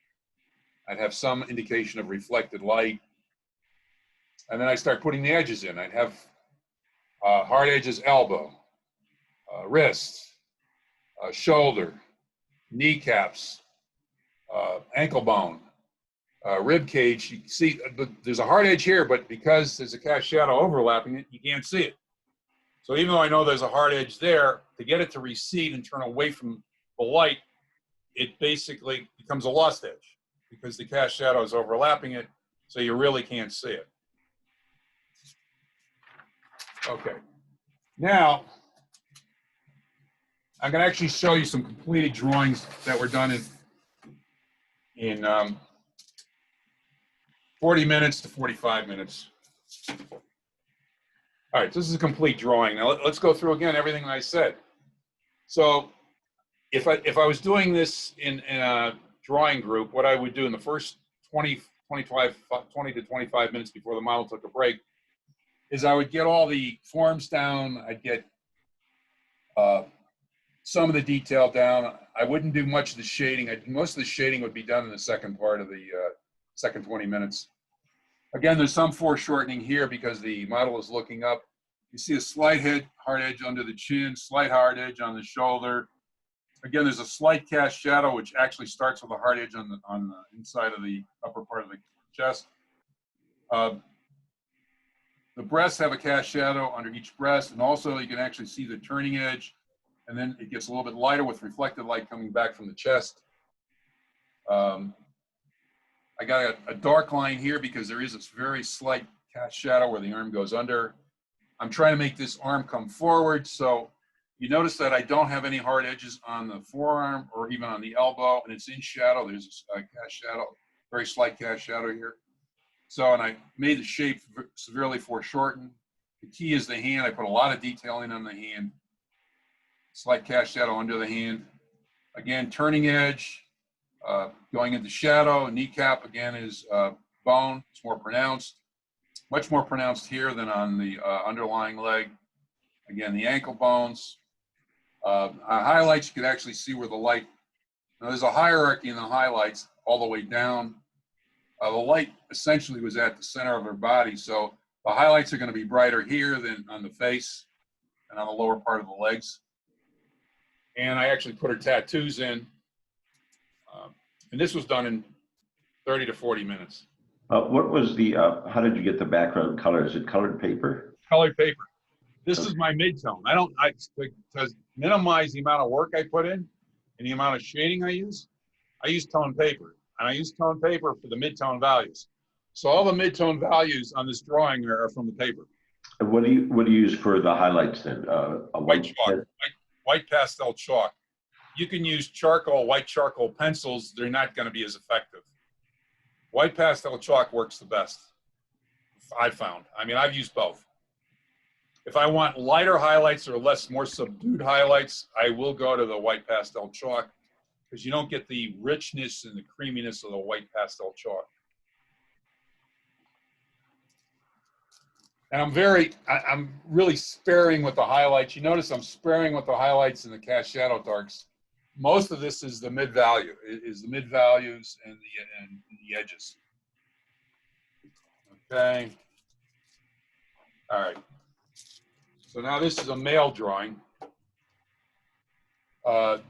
I'd have some indication of reflected light. And then I start putting the edges in. I'd have hard edges, elbow, wrist, shoulder, kneecaps, ankle bone, rib cage. You can see there's a hard edge here, but because there's a cast shadow overlapping it, you can't see it. So even though I know there's a hard edge there, to get it to recede and turn away from the light, it basically becomes a lost edge because the cast shadow is overlapping it, so you really can't see it. Okay. Now, I'm going to actually show you some completed drawings that were done in 40 minutes to 45 minutes. All right, this is a complete drawing. Now let's go through again everything I said. So if I was doing this in a drawing group, what I would do in the first 20 to 25 minutes before the model took a break is I would get all the forms down. I'd get some of the detail down. I wouldn't do much of the shading. Most of the shading would be done in the second part of the second 20 minutes. Again, there's some foreshortening here because the model is looking up. You see a slight hard edge under the chin, slight hard edge on the shoulder. Again, there's a slight cast shadow, which actually starts with a hard edge on the inside of the upper part of the chest. The breasts have a cast shadow under each breast, and also you can actually see the turning edge, and then it gets a little bit lighter with reflected light coming back from the chest. I got a dark line here because there is this very slight cast shadow where the arm goes under. I'm trying to make this arm come forward, so you notice that I don't have any hard edges on the forearm or even on the elbow, and it's in shadow. There's a cast shadow, very slight cast shadow here. So, and I made the shape severely foreshortened. The key is the hand. I put a lot of detailing on the hand. Slight cast shadow under the hand. Again, turning edge, going into shadow. Kneecap, again, is bone. It's more pronounced. Much more pronounced here than on the underlying leg. Again, the ankle bones. Highlights, you can actually see where the light, now there's a hierarchy in the highlights all the way down. The light essentially was at the center of her body, so the highlights are going to be brighter here than on the face and on the lower part of the legs. And I actually put her tattoos in, and this was done in 30 to 40 minutes. What was the, how did you get the background color? Is it colored paper? Colored paper. This is my mid-tone. To minimize the amount of work I put in and the amount of shading I use tone paper. And I use tone paper for the mid-tone values. So all the mid-tone values on this drawing are from the paper. And what do you use for the highlights then? A White white chalk, pen? white pastel chalk. You can use charcoal, white charcoal pencils. They're not going to be as effective. White pastel chalk works the best, I've found. I mean, I've used both. If I want lighter highlights or more subdued highlights, I will go to the white pastel chalk because you don't get the richness and the creaminess of the white pastel chalk. And I'm really sparing with the highlights. You notice I'm sparing with the highlights and the cast shadow darks. Most of this is the mid-value, is the mid-values and the edges. Okay. All right. So now this is a male drawing. I've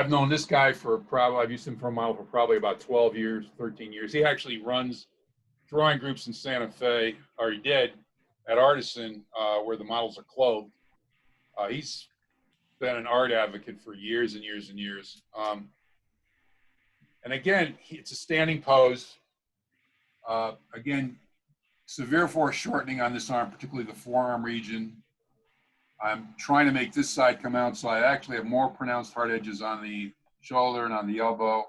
known this guy I've used him for a while, for probably about 12 years, 13 years. He actually runs drawing groups in Santa Fe, or he did, at Artisan, where the models are clothed. He's been an art advocate for years and years and years. And again, it's a standing pose. Again, severe foreshortening on this arm, particularly the forearm region. I'm trying to make this side come out, so I actually have more pronounced hard edges on the shoulder and on the elbow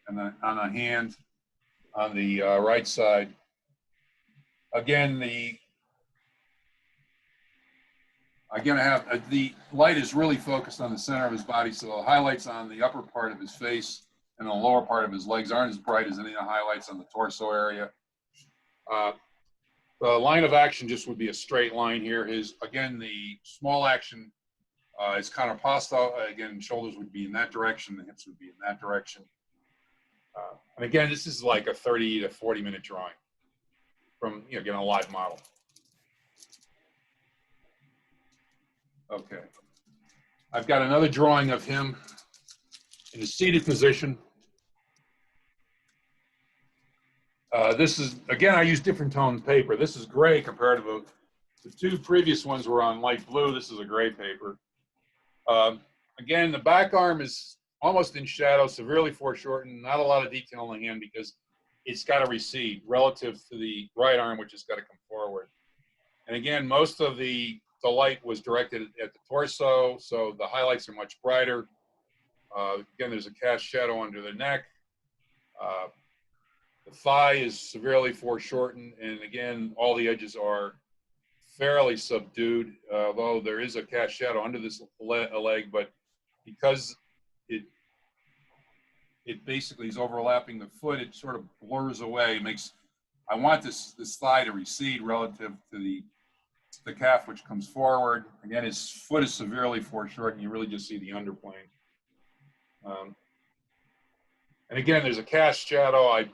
and on the hand on the right side. Again, I have the light is really focused on the center of his body, so the highlights on the upper part of his face and the lower part of his legs aren't as bright as any of the highlights on the torso area. The line of action just would be a straight line here. Again, the small action is contrapposto. Again, shoulders would be in that direction, the hips would be in that direction. And again, this is like a 30 to 40 minute drawing from, getting a live model. Okay. I've got another drawing of him in a seated position. This is, again, I use different tone paper. This is gray compared to the two previous ones were on light blue. This is a gray paper. Again, the back arm is almost in shadow, severely foreshortened, not a lot of detail on the hand because it's got to recede relative to the right arm, which has got to come forward. And again, most of the light was directed at the torso, so the highlights are much brighter. Again, there's a cast shadow under the neck. The thigh is severely foreshortened, and again, all the edges are fairly subdued, although there is a cast shadow under this leg, but because it basically is overlapping the foot, it sort of blurs away. I want this thigh to recede relative to the calf, which comes forward. Again, his foot is severely foreshortened. You really just see the underplane. And again, there's a cast shadow.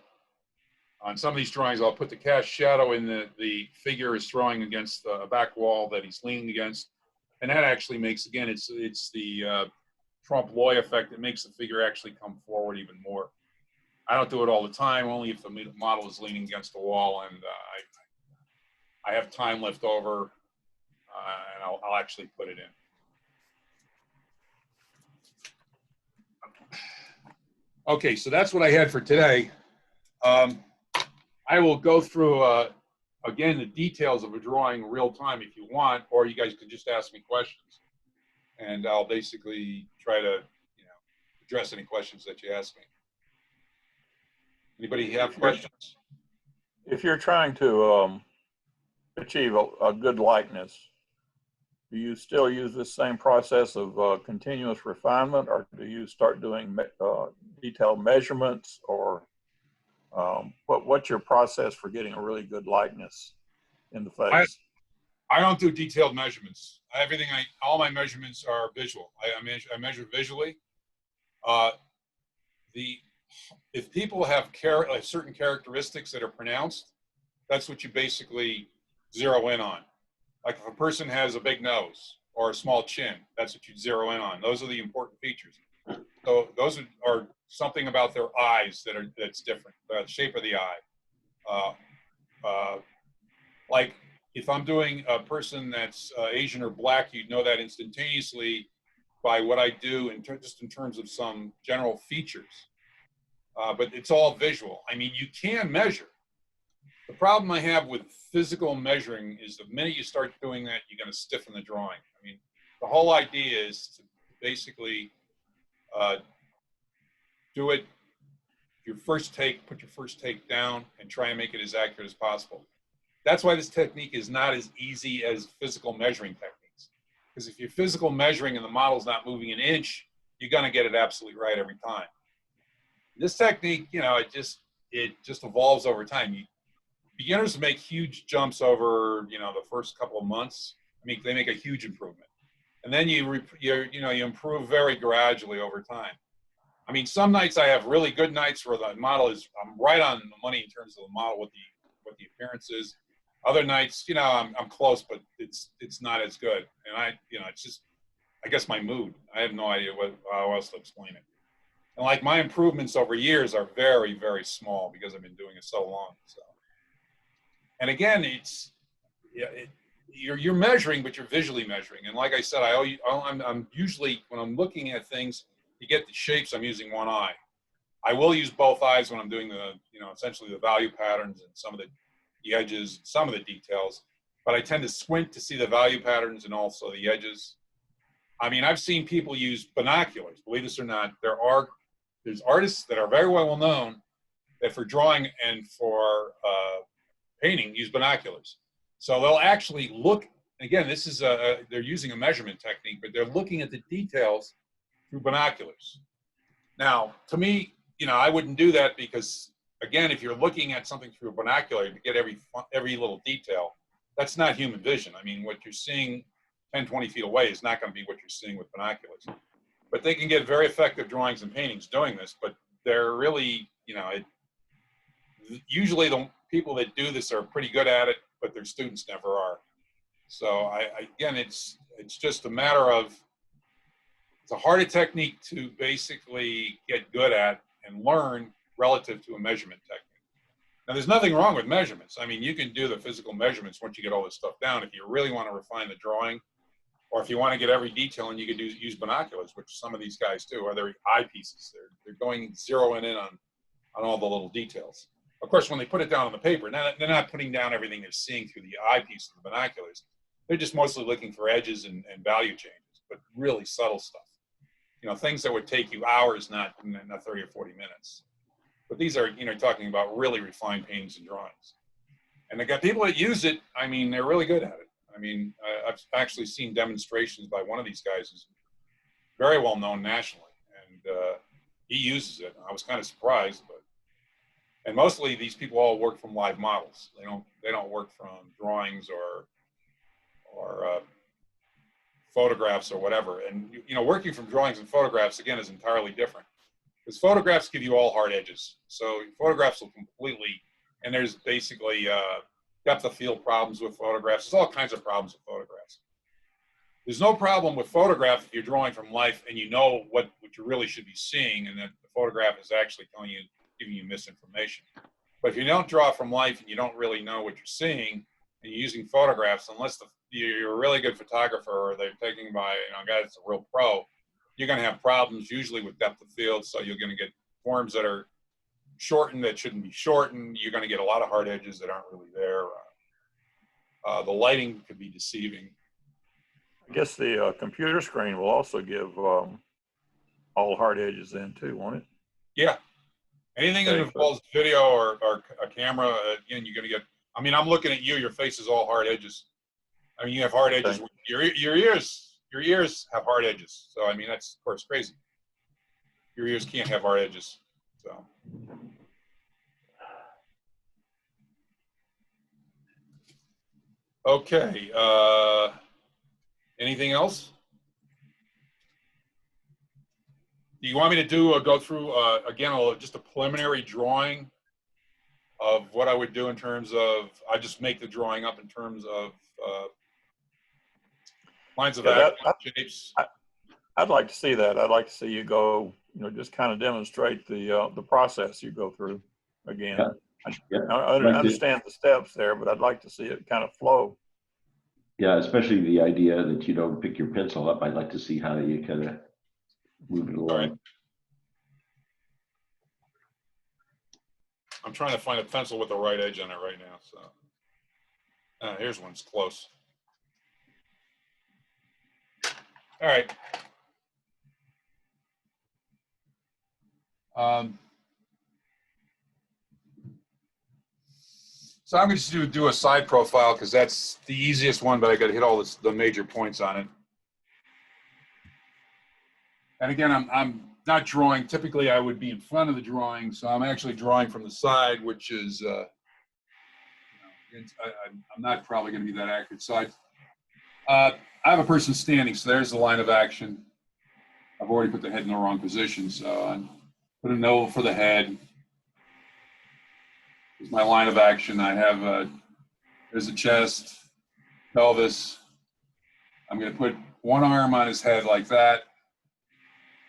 On some of these drawings, I'll put the cast shadow in the figure is throwing against a back wall that he's leaning against. And that actually makes, again, it's the Trompe-l'oeil effect that makes the figure actually come forward even more. I don't do it all the time, only if the model is leaning against the wall and I have time left over, and I'll actually put it in. Okay, so that's what I had for today. I will go through, again, the details of a drawing real time if you want, or you guys could just ask me questions. And I'll basically try to, address any questions that you ask me. Anybody have questions? If you're trying to achieve a good likeness, do you still use the same process of continuous refinement, or do you start doing detailed measurements, or what's your process for getting a really good likeness in the face? I don't do detailed measurements. All my measurements are visual. I measure visually. If people have certain characteristics that are pronounced, that's what you basically zero in on. Like if a person has a big nose or a small chin, that's what you zero in on. Those are the important features. So those are something about their eyes that's different, the shape of the eye. Like if I'm doing a person that's Asian or black, you'd know that instantaneously by what I do just in terms of some general features. but it's all visual. I mean, you can measure. The problem I have with physical measuring is the minute you start doing that, you're going to stiffen the drawing. I mean, the whole idea is to basically do it your first take, put your first take down, and try and make it as accurate as possible. That's why this technique is not as easy as physical measuring techniques. Because if you're physical measuring and the model's not moving an inch, you're going to get it absolutely right every time. This technique, you know, it just evolves over time. Beginners make huge jumps over, you know, the first couple of months. I mean, they make a huge improvement, and then you improve very gradually over time. I mean, some nights I have really good nights where the model is, I'm right on the money in terms of the model, what the appearance is. Other nights, you know, I'm close, but it's not as good. And it's just, I guess, my mood. I have no idea how else to explain it. And like, my improvements over years are very, very small because I've been doing it so long. So, and again, you're measuring, but you're visually measuring. And like I said, I'm usually, when I'm looking at things, to get the shapes, I'm using one eye. I will use both eyes when I'm doing essentially the value patterns and some of the edges, some of the details. But I tend to squint to see the value patterns and also the edges. I mean, I've seen people use binoculars. Believe this or not, there's artists that are very well known that for drawing and for painting use binoculars. So they'll actually look. Again, this is they're using a measurement technique, but they're looking at the details through binoculars. Now, to me, you know, I wouldn't do that because, again, if you're looking at something through a binocular to get every little detail, that's not human vision. I mean, what you're seeing 10, 20 feet away is not going to be what you're seeing with binoculars. But they can get very effective drawings and paintings doing this, but they're really, you know, usually the people that do this are pretty good at it, but their students never are. So again, it's just a matter of, it's a harder technique to basically get good at and learn relative to a measurement technique. Now, there's nothing wrong with measurements. I mean, you can do the physical measurements once you get all this stuff down. If you really want to refine the drawing, or if you want to get every detail, and you can use binoculars, which some of these guys do, or their eyepieces. They're going zeroing in on all the little details. Of course, when they put it down on the paper, they're not putting down everything they're seeing through the eyepiece of the binoculars. They're just mostly looking for edges and value changes, but really subtle stuff. You know, things that would take you hours, not 30 or 40 minutes. But these are, you know, talking about really refined paintings and drawings. And they got people that use it. I mean, they're really good at it. I mean, I've actually seen demonstrations by one of these guys who's very well known nationally, and he uses it. I was kind of surprised, and mostly these people all work from live models. They don't work from drawings or photographs or whatever. And you know, working from drawings and photographs again is entirely different, because photographs give you all hard edges. So photographs will completely, and there's basically depth of field problems with photographs. There's all kinds of problems with photographs. There's no problem with photograph if you're drawing from life and you know what you really should be seeing, and that the photograph is actually giving you misinformation. But if you don't draw from life and you don't really know what you're seeing, and you're using photographs, unless you're a really good photographer or they're taking by a guy that's a real pro, you're going to have problems usually with depth of field. So you're going to get forms that are shortened that shouldn't be shortened. You're going to get a lot of hard edges that aren't really there. The lighting could be deceiving. I guess the computer screen will also give all hard edges in too, won't it? Yeah. Anything that involves video or a camera, again, you're going to get, I mean, I'm looking at you, your face is all hard edges. I mean, you have hard edges. Your ears have hard edges. So, I mean, that's, of course, crazy. Your ears can't have hard edges. So. Okay. Anything else? Do you want me to go through, again, just a preliminary drawing of what I would do in terms of, I just make the drawing up in terms of lines of action, shapes? I'd like to see that. I'd like to see you go, you know, just kind of demonstrate the process you go through again. Yeah. I understand the steps there, but I'd like to see it kind of flow. Yeah, especially the idea that you don't pick your pencil up. I'd like to see how you kind of move it along. All right. I'm trying to find a pencil with the right edge on it right now. So here's one's close. All right. So I'm going to do a side profile because that's the easiest one, but I got to hit all the major points on it. And again, I'm not drawing. Typically, I would be in front of the drawing, so I'm actually drawing from the side, which is, I'm not probably going to be that accurate. So I have a person standing, so there's the line of action. I've already put the head in the wrong position, so I put an oval for the head. Here's my line of action. I have there's the chest, pelvis. I'm going to put one arm on his head like that.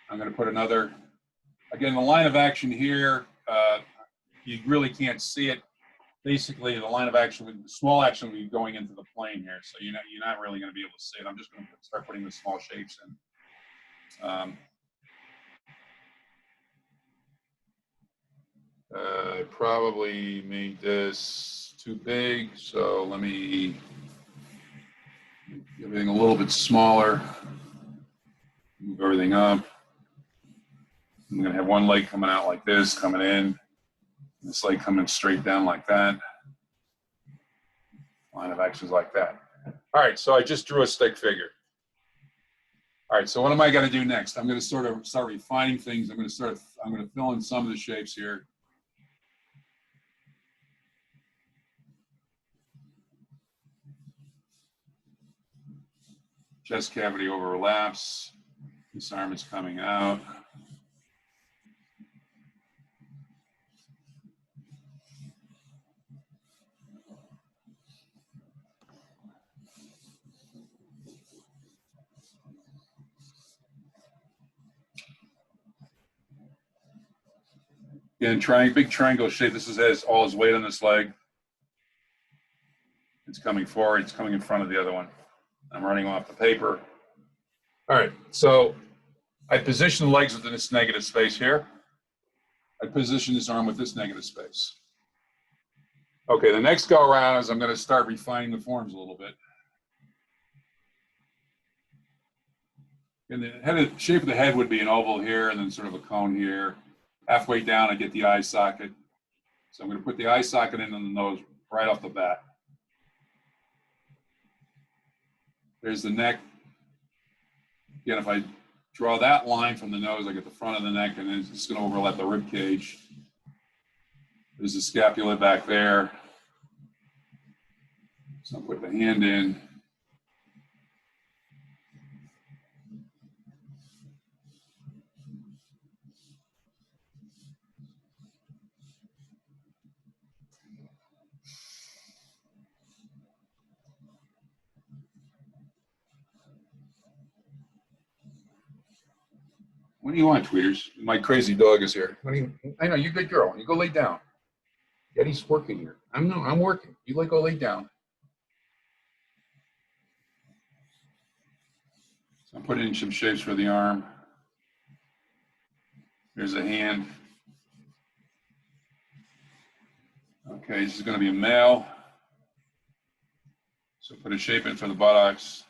I'm going to put another. Again, the line of action here, you really can't see it. Basically, the line of action, the small action will be going into the plane here, so you're not really going to be able to see it. I'm just going to start putting the small shapes in. I probably made this too big, so let me make everything a little bit smaller. Move everything up. I'm going to have one leg coming out like this, coming in. This leg coming straight down like that. Line of actions like that. All right, so I just drew a stick figure. All right, so what am I going to do next? I'm going to start refining things. I'm going to fill in some of the shapes here. Chest cavity overlaps. This arm is coming out. Again, big triangle shape. This has all his weight on this leg. It's coming forward. It's coming in front of the other one. I'm running off the paper. All right, so I position the legs within this negative space here. I position this arm with this negative space. Okay, the next go around is I'm going to start refining the forms a little bit. And the shape of the head would be an oval here and then sort of a cone here. Halfway down, I get the eye socket. So I'm going to put the eye socket in on the nose right off the bat. There's the neck. Again, if I draw that line from the nose, I get the front of the neck, and then it's just going to overlap the rib cage. There's the scapula back there. So I'll put the hand in. What do you want, Tweeters? My crazy dog is here. I know, you're a good girl. You go lay down. Daddy's working here. I'm working. You go lay down. So I'm putting in some shapes for the arm. There's a hand. Okay, this is going to be a male. So put a shape in for the buttocks.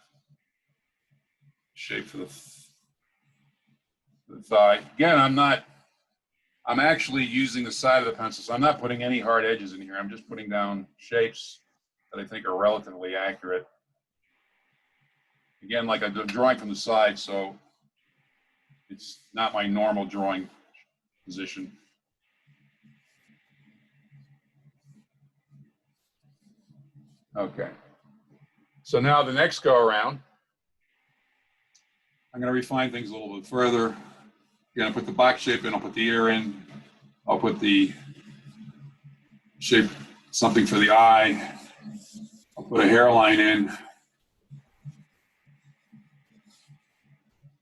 Shape for the thigh. Again, I'm actually using the side of the pencil, so I'm not putting any hard edges in here. I'm just putting down shapes that I think are relatively accurate. Again, like I'm drawing from the side, so it's not my normal drawing position. Okay. So now the next go around, I'm going to refine things a little bit further. Again, I'll put the box shape in, I'll put the ear in, I'll put the shape, something for the eye, I'll put a hairline in,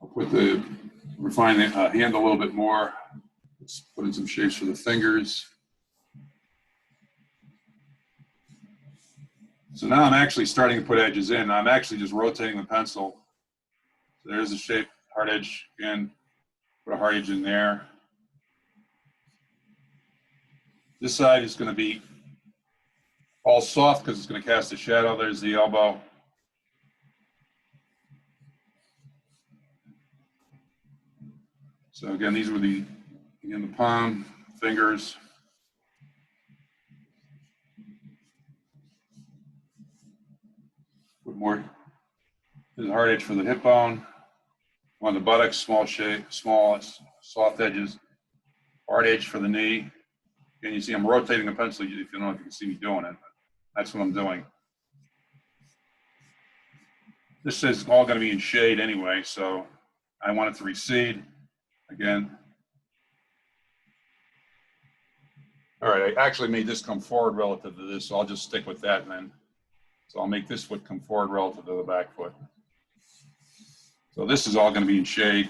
I'll refine the hand a little bit more, let's put in some shapes for the fingers. So now I'm actually starting to put edges in. I'm actually just rotating the pencil. So there's the shape, hard edge again, put a hard edge in there. This side is going to be all soft because it's going to cast a shadow. There's the elbow. So again, these were the palm, fingers. With more, there's a hard edge for the hip bone. On the buttocks, small shape, small, soft edges. Hard edge for the knee. And you see I'm rotating the pencil, if you don't know if you can see me doing it. That's what I'm doing. This is all going to be in shade anyway, so I want it to recede again. All right, I actually made this come forward relative to this, so I'll just stick with that then. So I'll make this foot come forward relative to the back foot. So this is all going to be in shade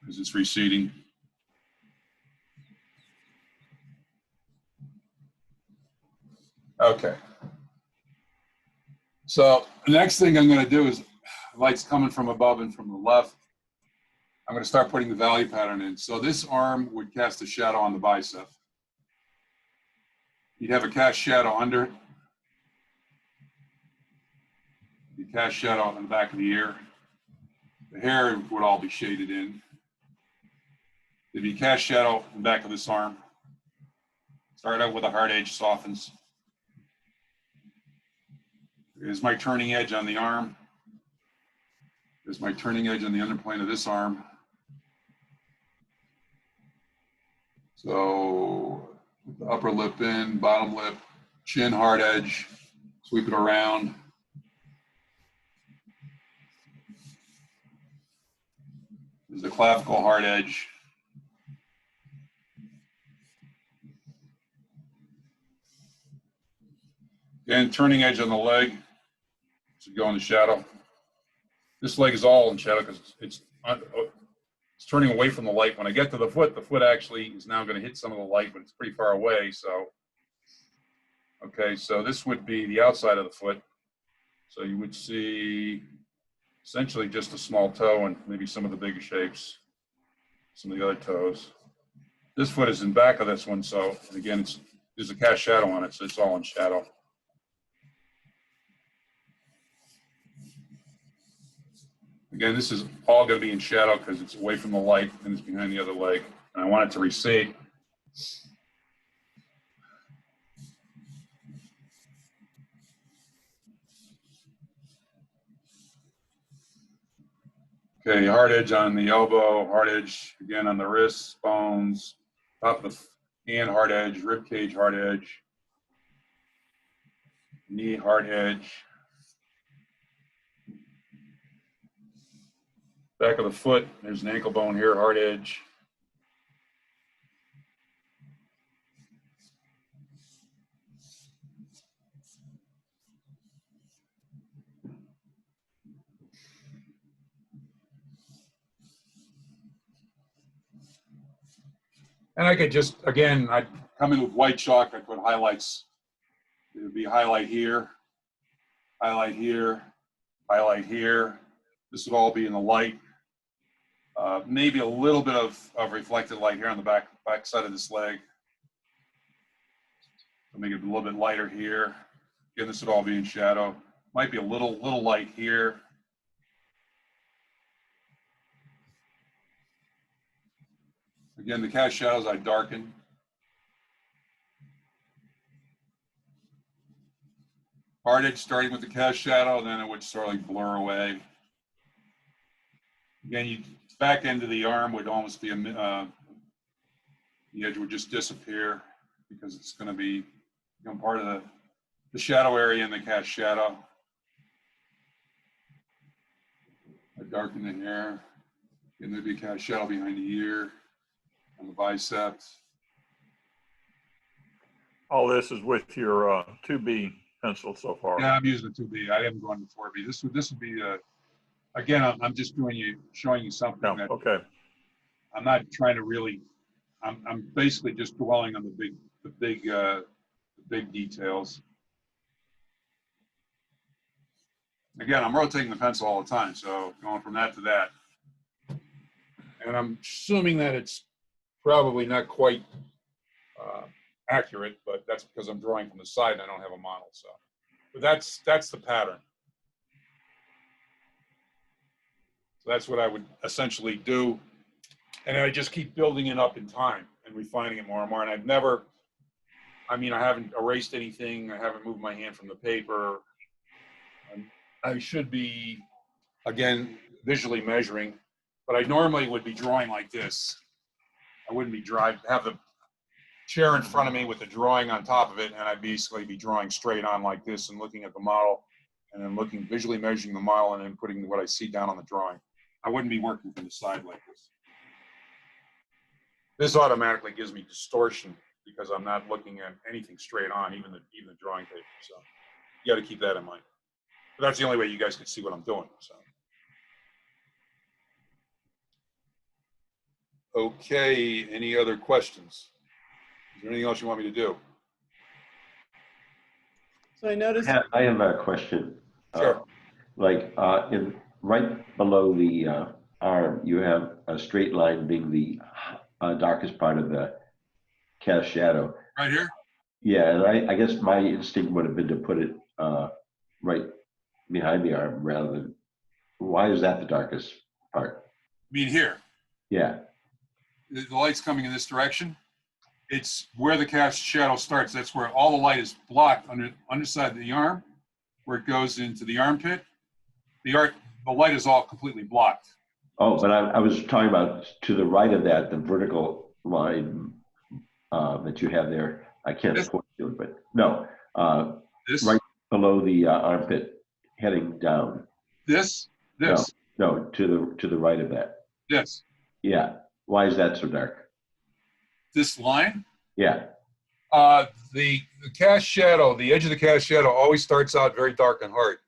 because it's receding. Okay. So the next thing I'm going to do is, light's coming from above and from the left. I'm going to start putting the value pattern in. So this arm would cast a shadow on the bicep. You'd have a cast shadow under it. You cast shadow on the back of the ear. The hair would all be shaded in. There'd be cast shadow in the back of this arm. Start out with a hard edge, softens. Here's my turning edge on the arm. There's my turning edge on the underplane of this arm. So the upper lip in, bottom lip, chin hard edge, sweep it around. There's the clavicle hard edge. Again, turning edge on the leg to go in the shadow. This leg is all in shadow because it's turning away from the light. When I get to the foot actually is now going to hit some of the light, but it's pretty far away. So, okay, so this would be the outside of the foot. So you would see essentially just a small toe and maybe some of the bigger shapes, some of the other toes. This foot is in back of this one, so again, there's a cast shadow on it, so it's all in shadow. Again, this is all going to be in shadow because it's away from the light and it's behind the other leg. And I want it to recede. Okay, hard edge on the elbow, hard edge again on the wrists, bones, top of the hand, hard edge, rib cage, hard edge, knee, hard edge, back of the foot, there's an ankle bone here, hard edge. And I could just, again, I'd come in with white chalk, I'd put highlights. It would be highlight here, highlight here, highlight here. This would all be in the light. Maybe a little bit of reflected light here on the back side of this leg. So make it a little bit lighter here. Again, this would all be in shadow. Might be a little light here. Again, the cast shadows I darken. Hard edge starting with the cast shadow, and then it would sort of like blur away. Again, back end of the arm would almost be the edge would just disappear because it's going to become part of the shadow area in the cast shadow. I darken the hair, and there'd be a cast shadow behind the ear, on the biceps. All this is with your 2B pencil so far. Yeah, I'm using a 2B. I haven't gone to 4B. This would be again. I'm just showing you something No, that okay. I'm not trying to really. I'm basically just dwelling on the big details. Again, I'm rotating the pencil all the time, so going from that to that. And I'm assuming that it's probably not quite accurate, but that's because I'm drawing from the side and I don't have a model. So, but that's the pattern. So that's what I would essentially do. And I just keep building it up in time and refining it more and more. And I've never, I mean, I haven't erased anything. I haven't moved my hand from the paper. I should be, again, visually measuring, but I normally would be drawing like this. I wouldn't be have the chair in front of me with the drawing on top of it, and I'd basically be drawing straight on like this and looking at the model, and then visually measuring the model, and then putting what I see down on the drawing. I wouldn't be working from the side like this. This automatically gives me distortion because I'm not looking at anything straight on, even the drawing paper. So you got to keep that in mind. But that's the only way you guys can see what I'm doing. So. Okay, any other questions? Is there anything else you want me to do? So I noticed. I have a question. Sure. Right below the arm, you have a straight line being the darkest part of the cast shadow. Right here? Yeah, and I guess my instinct would have been to put it right behind the arm rather than. Why is that the darkest part? I mean here. Yeah. The light's coming in this direction. It's where the cast shadow starts. That's where all the light is blocked underside of the arm, where it goes into the armpit. The light is all completely blocked. Oh, but I was talking about to the right of that, the vertical line that you have there. I can't point to it, but no, This? right below the armpit, heading down. This? No, to the right of that. This. Yeah. Why is that so dark? This line? Yeah. The cast shadow, the edge of the cast shadow always starts out very dark and hard,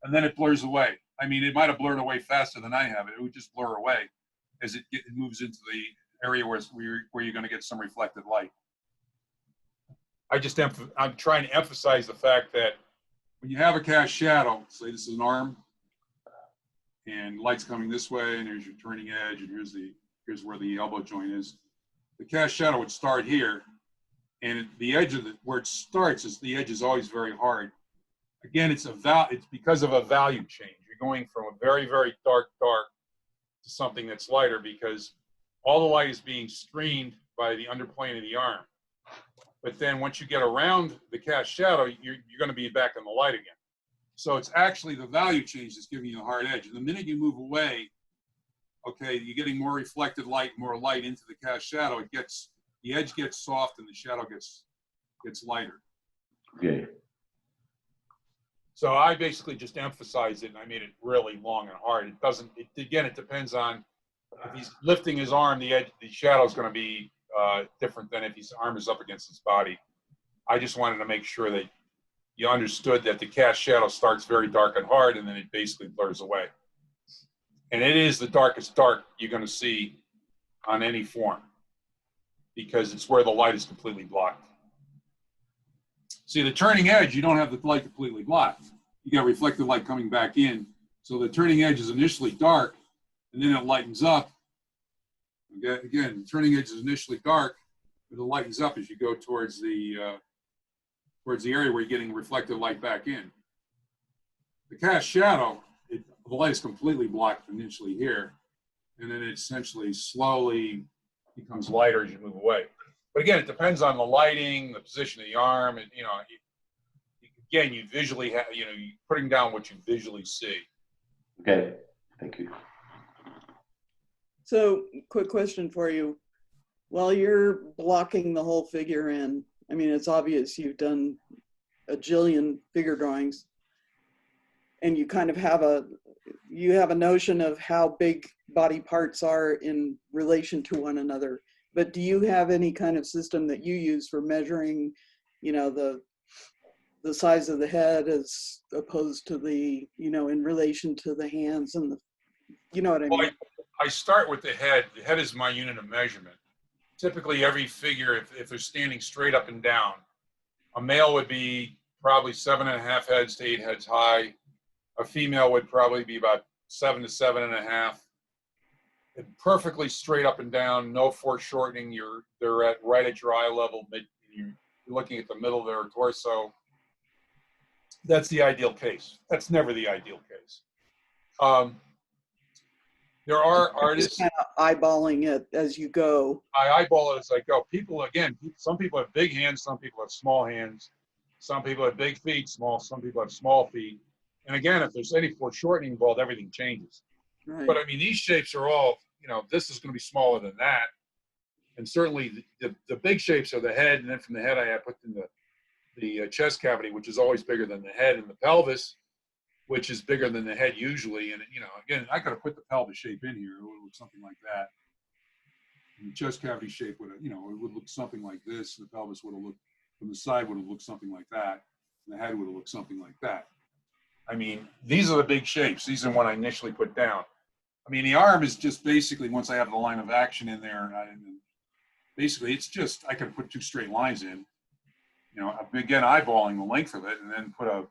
and then it blurs away. I mean, it might have blurred away faster than I have it. It would just blur away as it moves into the area where you're going to get some reflected light. I'm trying to emphasize the fact that when you have a cast shadow, say this is an arm, and light's coming this way, and here's your turning edge, and here's where the elbow joint is. The cast shadow would start here, and the edge of where it starts is the edge is always very hard. Again, it's because of a value change. You're going from a very, very dark to something that's lighter because all the light is being screened by the underplane of the arm. But then once you get around the cast shadow, you're going to be back in the light again. So it's actually the value change that's giving you a hard edge. And the minute you move away, okay, you're getting more reflected light, more light into the cast shadow. The edge gets soft and the shadow gets lighter. Okay. So I basically just emphasized it and I made it really long and hard. It depends on if he's lifting his arm, the shadow is going to be different than if his arm is up against his body. I just wanted to make sure that you understood that the cast shadow starts very dark and hard and then it basically blurs away. And it is the darkest dark you're going to see on any form because it's where the light is completely blocked. See, the turning edge, you don't have the light completely blocked. You got reflected light coming back in. So the turning edge is initially dark, and then it lightens up. Okay, again, the turning edge is initially dark, but it lightens up as you go towards the area where you're getting reflected light back in. The cast shadow, the light is completely blocked initially here, and then it essentially slowly becomes lighter as you move away. But again, it depends on the lighting, the position of the arm, and again, you visually have, you're putting down what you visually see. Okay, thank you. So, quick question for you. While you're blocking the whole figure in, I mean, it's obvious you've done a jillion figure drawings, and you kind of have a notion of how big body parts are in relation to one another. But do you have any kind of system that you use for measuring, the size of the head as opposed to the, in relation to the hands and what I mean? Well, I start with the head. The head is my unit of measurement. Typically, every figure, if they're standing straight up and down, a male would be probably 7.5 heads to 8 heads high. A female would probably be about 7 to 7.5. Perfectly straight up and down, no foreshortening. They're right at your eye level. you're looking at the middle of their torso. That's the ideal case. That's never the ideal case. There are artists. Kind of eyeballing it as you go. I eyeball it as I go. People, again, some people have big hands, some people have small hands. Some people have big feet, some people have small feet. And again, if there's any foreshortening involved, everything changes. Right. But I mean, these shapes are all, this is going to be smaller than that. And certainly the big shapes are the head, and then from the head I put in the chest cavity, which is always bigger than the head, and the pelvis, which is bigger than the head usually. And again, I could have put the pelvis shape in here. It would look something like that. And the chest cavity shape would, it would look something like this. The pelvis would have looked from the side would have looked something like that. And the head would have looked something like that. I mean, these are the big shapes. These are what I initially put down. I mean, the arm is just basically, once I have the line of action in there, basically it's just, I can put two straight lines in, again, eyeballing the length of it, and then put a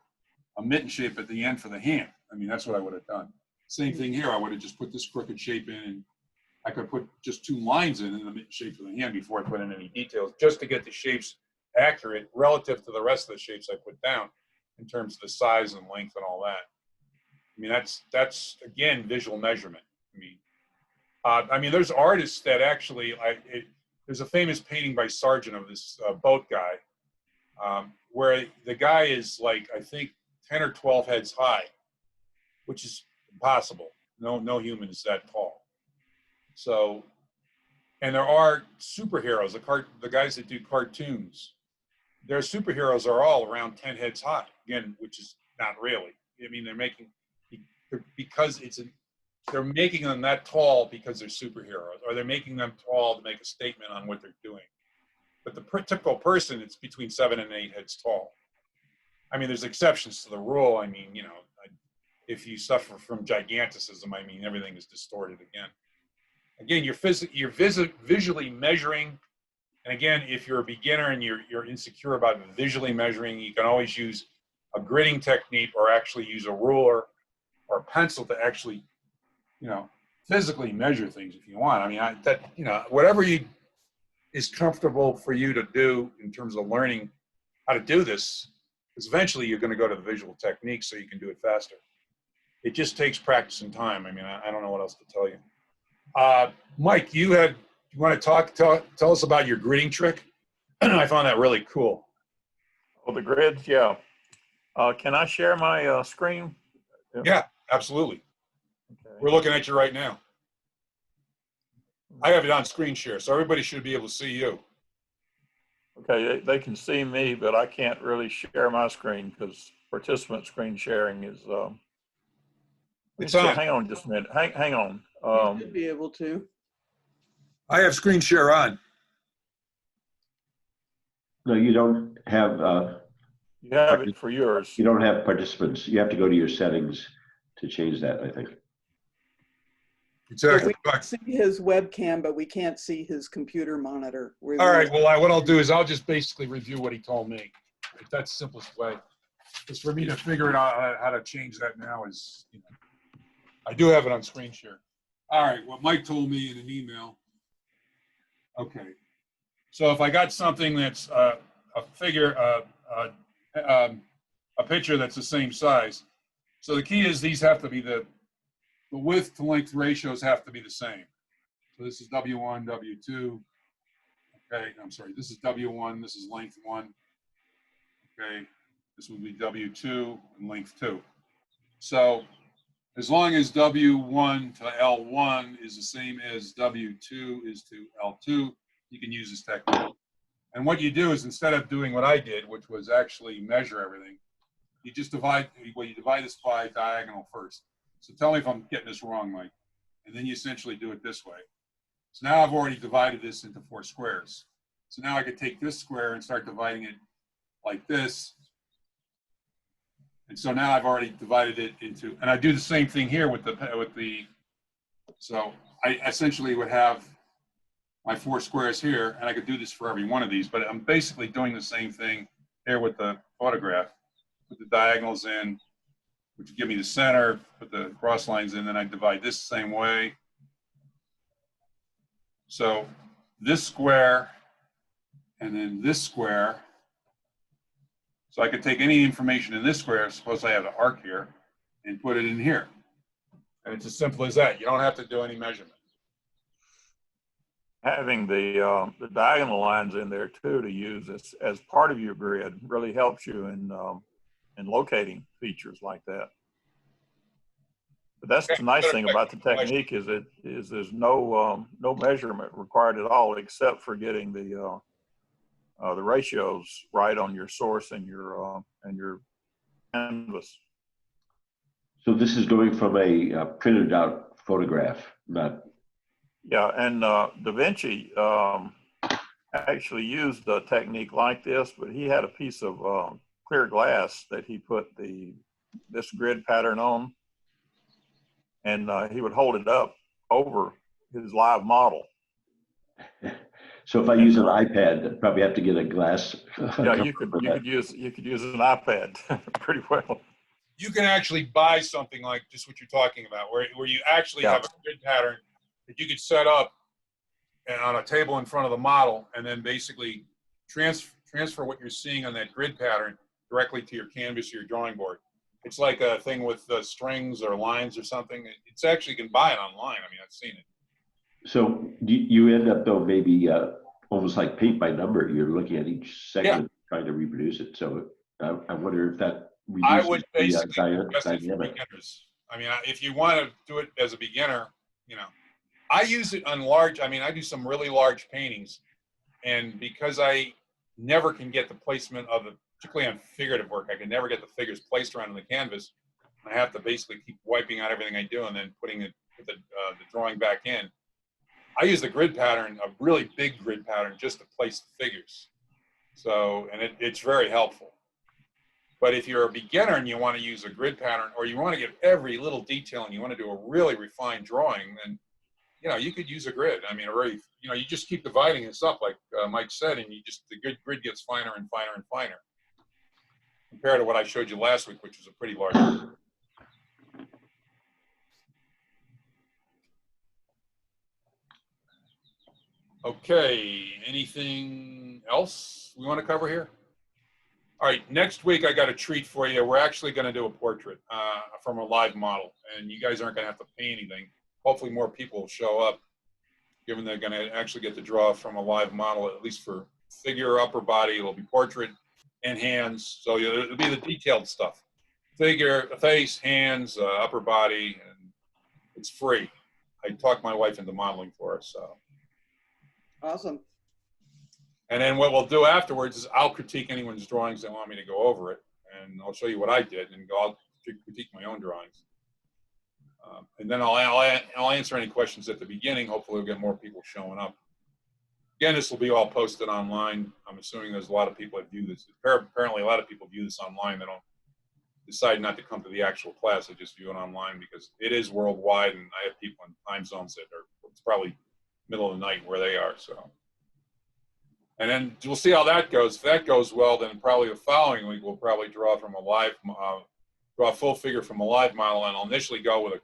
mitten shape at the end for the hand. I mean, that's what I would have done. Same thing here. I would have just put this crooked shape in, and I could put just two lines in the mitten shape for the hand before I put in any details, just to get the shapes accurate relative to the rest of the shapes I put down in terms of the size and length and all that. I mean, that's again, visual measurement. I mean, there's artists that actually, there's a famous painting by Sargent of this boat guy, where the guy is like, I think 10 or 12 heads high, which is impossible. No human is that tall. So, and there are superheroes, the guys that do cartoons, their superheroes are all around 10 heads high, again, which is not really. I mean, they're making them that tall because they're superheroes, or they're making them tall to make a statement on what they're doing. But the typical person, it's between 7 and 8 heads tall. I mean, there's exceptions to the rule. I mean, if you suffer from giganticism, I mean, everything is distorted again. Again, you're visually measuring. And again, if you're a beginner and you're insecure about visually measuring, you can always use a gridding technique, or actually use a ruler or a pencil to actually, physically measure things if you want. I mean, whatever is comfortable for you to do in terms of learning how to do this, because eventually you're going to go to the visual techniques so you can do it faster. It just takes practice and time. I mean, I don't know what else to tell you. Mike, you want to tell us about your gridding trick? I found that really cool. Oh, the grids, yeah. Can I share my screen? Yeah, absolutely. Okay. We're looking at you right now. I have it on screen share, so everybody should be able to see you. Okay, they can see me, but I can't really share my screen because participant screen sharing is. It's on. Hang on just a minute. Hang on. You should be able to. I have screen share on. No, you don't have. You have it for yours. You don't have participants. You have to go to your settings to change that, I think. So Exactly. we can see his webcam, but we can't see his computer monitor. All right. Well, what I'll do is I'll just basically review what he told me. That's the simplest way. Because for me to figure it out how to change that now is, I do have it on screen share. All right. What Mike told me in an email. Okay. So if I got something that's a figure, a picture that's the same size. So the key is these have to be the width to length ratios have to be the same. So this is W1, W2. Okay, I'm sorry, this is W1, this is length 1. Okay, this would be W2 and length 2. So as long as W1 to L1 is the same as W2 is to L2, you can use this technique. And what you do is, instead of doing what I did, which was actually measure everything, you just divide this by diagonal first. So tell me if I'm getting this wrong, Mike. And then you essentially do it this way. So now I've already divided this into 4 squares. So now I could take this square and start dividing it like this. And so now I've already divided it into, and I do the same thing here with so I essentially would have my 4 squares here, and I could do this for every one of these, but I'm basically doing the same thing here with the photograph. Put the diagonals in, which would give me the center, put the cross lines in, then I divide this the same way. So this square, and then this square, So I could take any information in this square, suppose I have an arc here, and put it in here. And it's as simple as that. You don't have to do any measurement. Having the diagonal lines in there too to use as part of your grid really helps you in locating features like that. But that's the nice thing about the technique is there's no measurement required at all except for getting the ratios right on your source and your canvas. So this is going from a printed out photograph, not. Yeah, and Da Vinci actually used a technique like this, but he had a piece of clear glass that he put this grid pattern on, and he would hold it up over his live model. So if I use an iPad, I'd probably have to get a glass. Yeah, you could use an iPad pretty well. You can actually buy something like just what you're talking about, where you actually have a grid pattern that you could set up on a table in front of the model, and then basically transfer what you're seeing on that grid pattern directly to your canvas or your drawing board. It's like a thing with strings or lines or something. It's actually, you can buy it online. I mean, I've seen it. So you end up though maybe almost like paint by number. You're looking at each segment trying to reproduce it. So I wonder if that I reduces would basically suggest it for dynamic. beginners. I mean, if you want to do it as a beginner, you know, I use it on large. I mean, I do some really large paintings, and because I never can get the placement of the, particularly on figurative work, I can never get the figures placed around the canvas. I have to basically keep wiping out everything I do and then putting the drawing back in. I use the grid pattern, a really big grid pattern, just to place the figures. So, and it's very helpful. But if you're a beginner and you want to use a grid pattern, or you want to get every little detail and you want to do a really refined drawing, then, you know, you could use a grid. I mean, you just keep dividing this up, like Mike said, and the good grid gets finer and finer and finer, compared to what I showed you last week, which was a pretty large grid. Okay, anything else we want to cover here? All right, next week I got a treat for you. We're actually going to do a portrait from a live model, and you guys aren't going to have to pay anything. Hopefully more people will show up, given they're going to actually get to draw from a live model, at least for figure, upper body. It'll be portrait and hands, so it'll be the detailed stuff. Figure, face, hands, upper body, and it's free. I talked my wife into modeling for us, so. Awesome. And then what we'll do afterwards is I'll critique anyone's drawings that want me to go over it, and I'll show you what I did, and I'll critique my own drawings. And then I'll answer any questions at the beginning. Hopefully we'll get more people showing up. Again, this will be all posted online. I'm assuming there's a lot of people that view this. Apparently a lot of people view this online. They don't decide not to come to the actual class. They just view it online because it is worldwide, and I have people in time zones that it's probably middle of the night where they are, so. And then we'll see how that goes. If that goes well, then probably the following week we'll probably draw from draw a full figure from a live model, and I'll initially go with a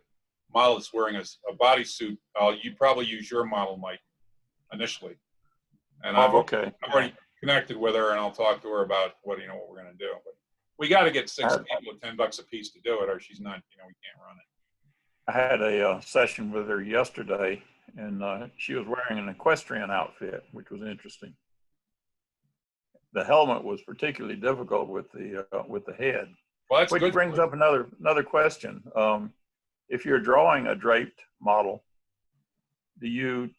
model that's wearing a bodysuit. You'd probably use your model, Mike, initially. And I've already connected with her, and I'll talk to her about what we're going to do. But we got to get 6 people at $10 a piece to do it, or she's not. We can't run it. I had a session with her yesterday, and she was wearing an equestrian outfit, which was interesting. The helmet was particularly difficult with the head. Well, that's which good. Brings up another question. If you're drawing a draped model, do you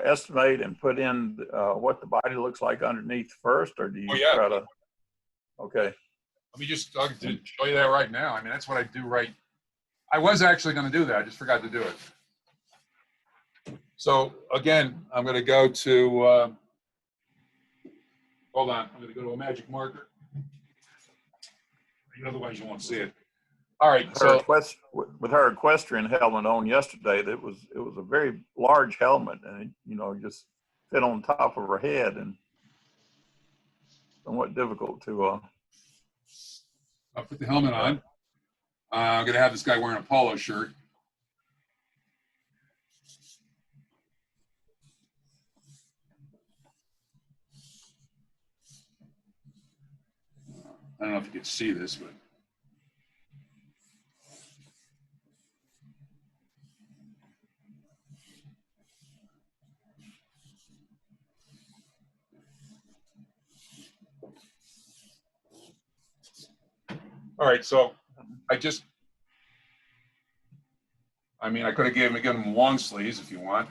estimate and put in what the body looks like underneath first, or do you try to? Okay. Let me just show you that right now. I mean, that's what I do right. I was actually going to do that. I just forgot to do it. So again, I'm going to go to. Hold on. I'm going to go to a magic marker. Otherwise, you won't see it. All right. So with her equestrian helmet on yesterday, it was a very large helmet, and it, just fit on top of her head, and somewhat difficult to. I'll put the helmet on. I'm going to have this guy wearing a polo shirt. I don't know if you could see this, but. All right, so I mean, I could have given him long sleeves if you want.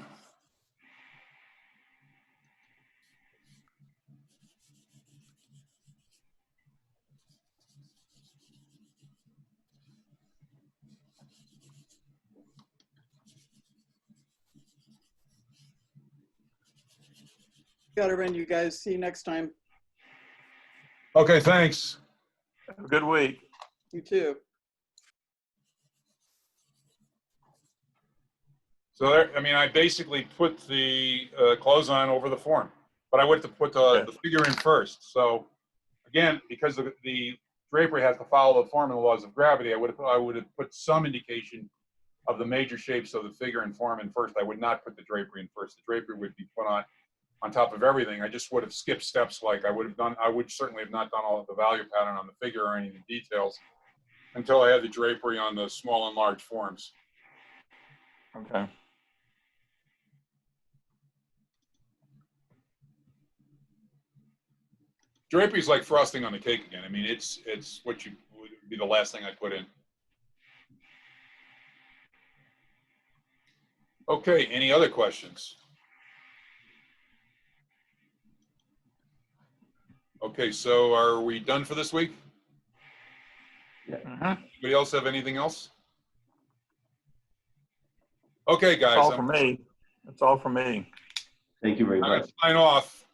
Got to run, you guys. See you next time. Okay, thanks. Have a good week. You too. So there, I mean, I basically put the clothes on over the form, but I would have to put the figure in first. So again, because the drapery has to follow the form and the laws of gravity, I would have put some indication of the major shapes of the figure and form in first. I would not put the drapery in first. The drapery would be put on top of everything. I just would have skipped steps like I would certainly have not done all of the value pattern on the figure or any of the details until I had the drapery on the small and large forms. Okay. Drapery is like frosting on the cake again. I mean, it's what you would be the last thing I put in. Okay, any other questions? Okay, so are we done for this week? Anybody else have anything else? Okay, guys. That's all for me. That's all for me. Thank you very I'm going much. to sign off.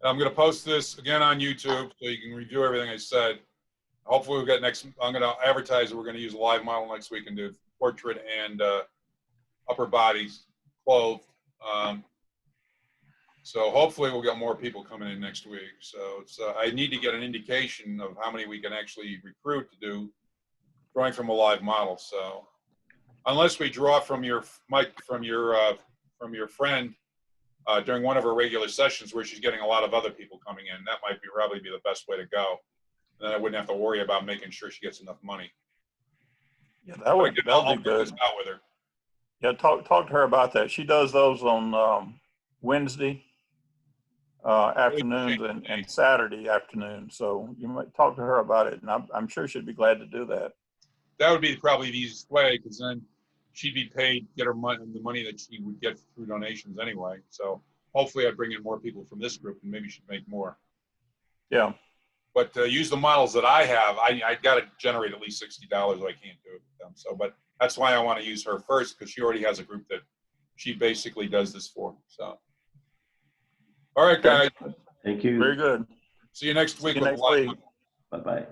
I'm going to post this again on YouTube so you can review everything I said. Hopefully we'll get I'm going to advertise that we're going to use a live model next week and do portrait and upper bodies clothed. So hopefully we'll get more people coming in next week. So I need to get an indication of how many we can actually recruit to do drawing from a live model. So unless we draw from your friend during one of her regular sessions where she's getting a lot of other people coming in, that might probably be the best way to go. Then I wouldn't have to worry about making sure she gets enough money. Yeah, that'll be good. Out with her. Yeah, talk to her about that. She does those on Wednesday afternoons and Saturday afternoons. So you might talk to her about it, and I'm sure she'd be glad to do that. That would be probably the easiest way, because then she'd be paid, get her money, the money that she would get through donations anyway. So hopefully I'd bring in more people from this group and maybe she'd make more. Yeah. But use the models that I have. I got to generate at least $60. I can't do it with them. So, but that's why I want to use her first, because she already has a group that she basically does this for. So, all right, guys. Thank you. Very good. See you next week. See you next week. Bye-bye.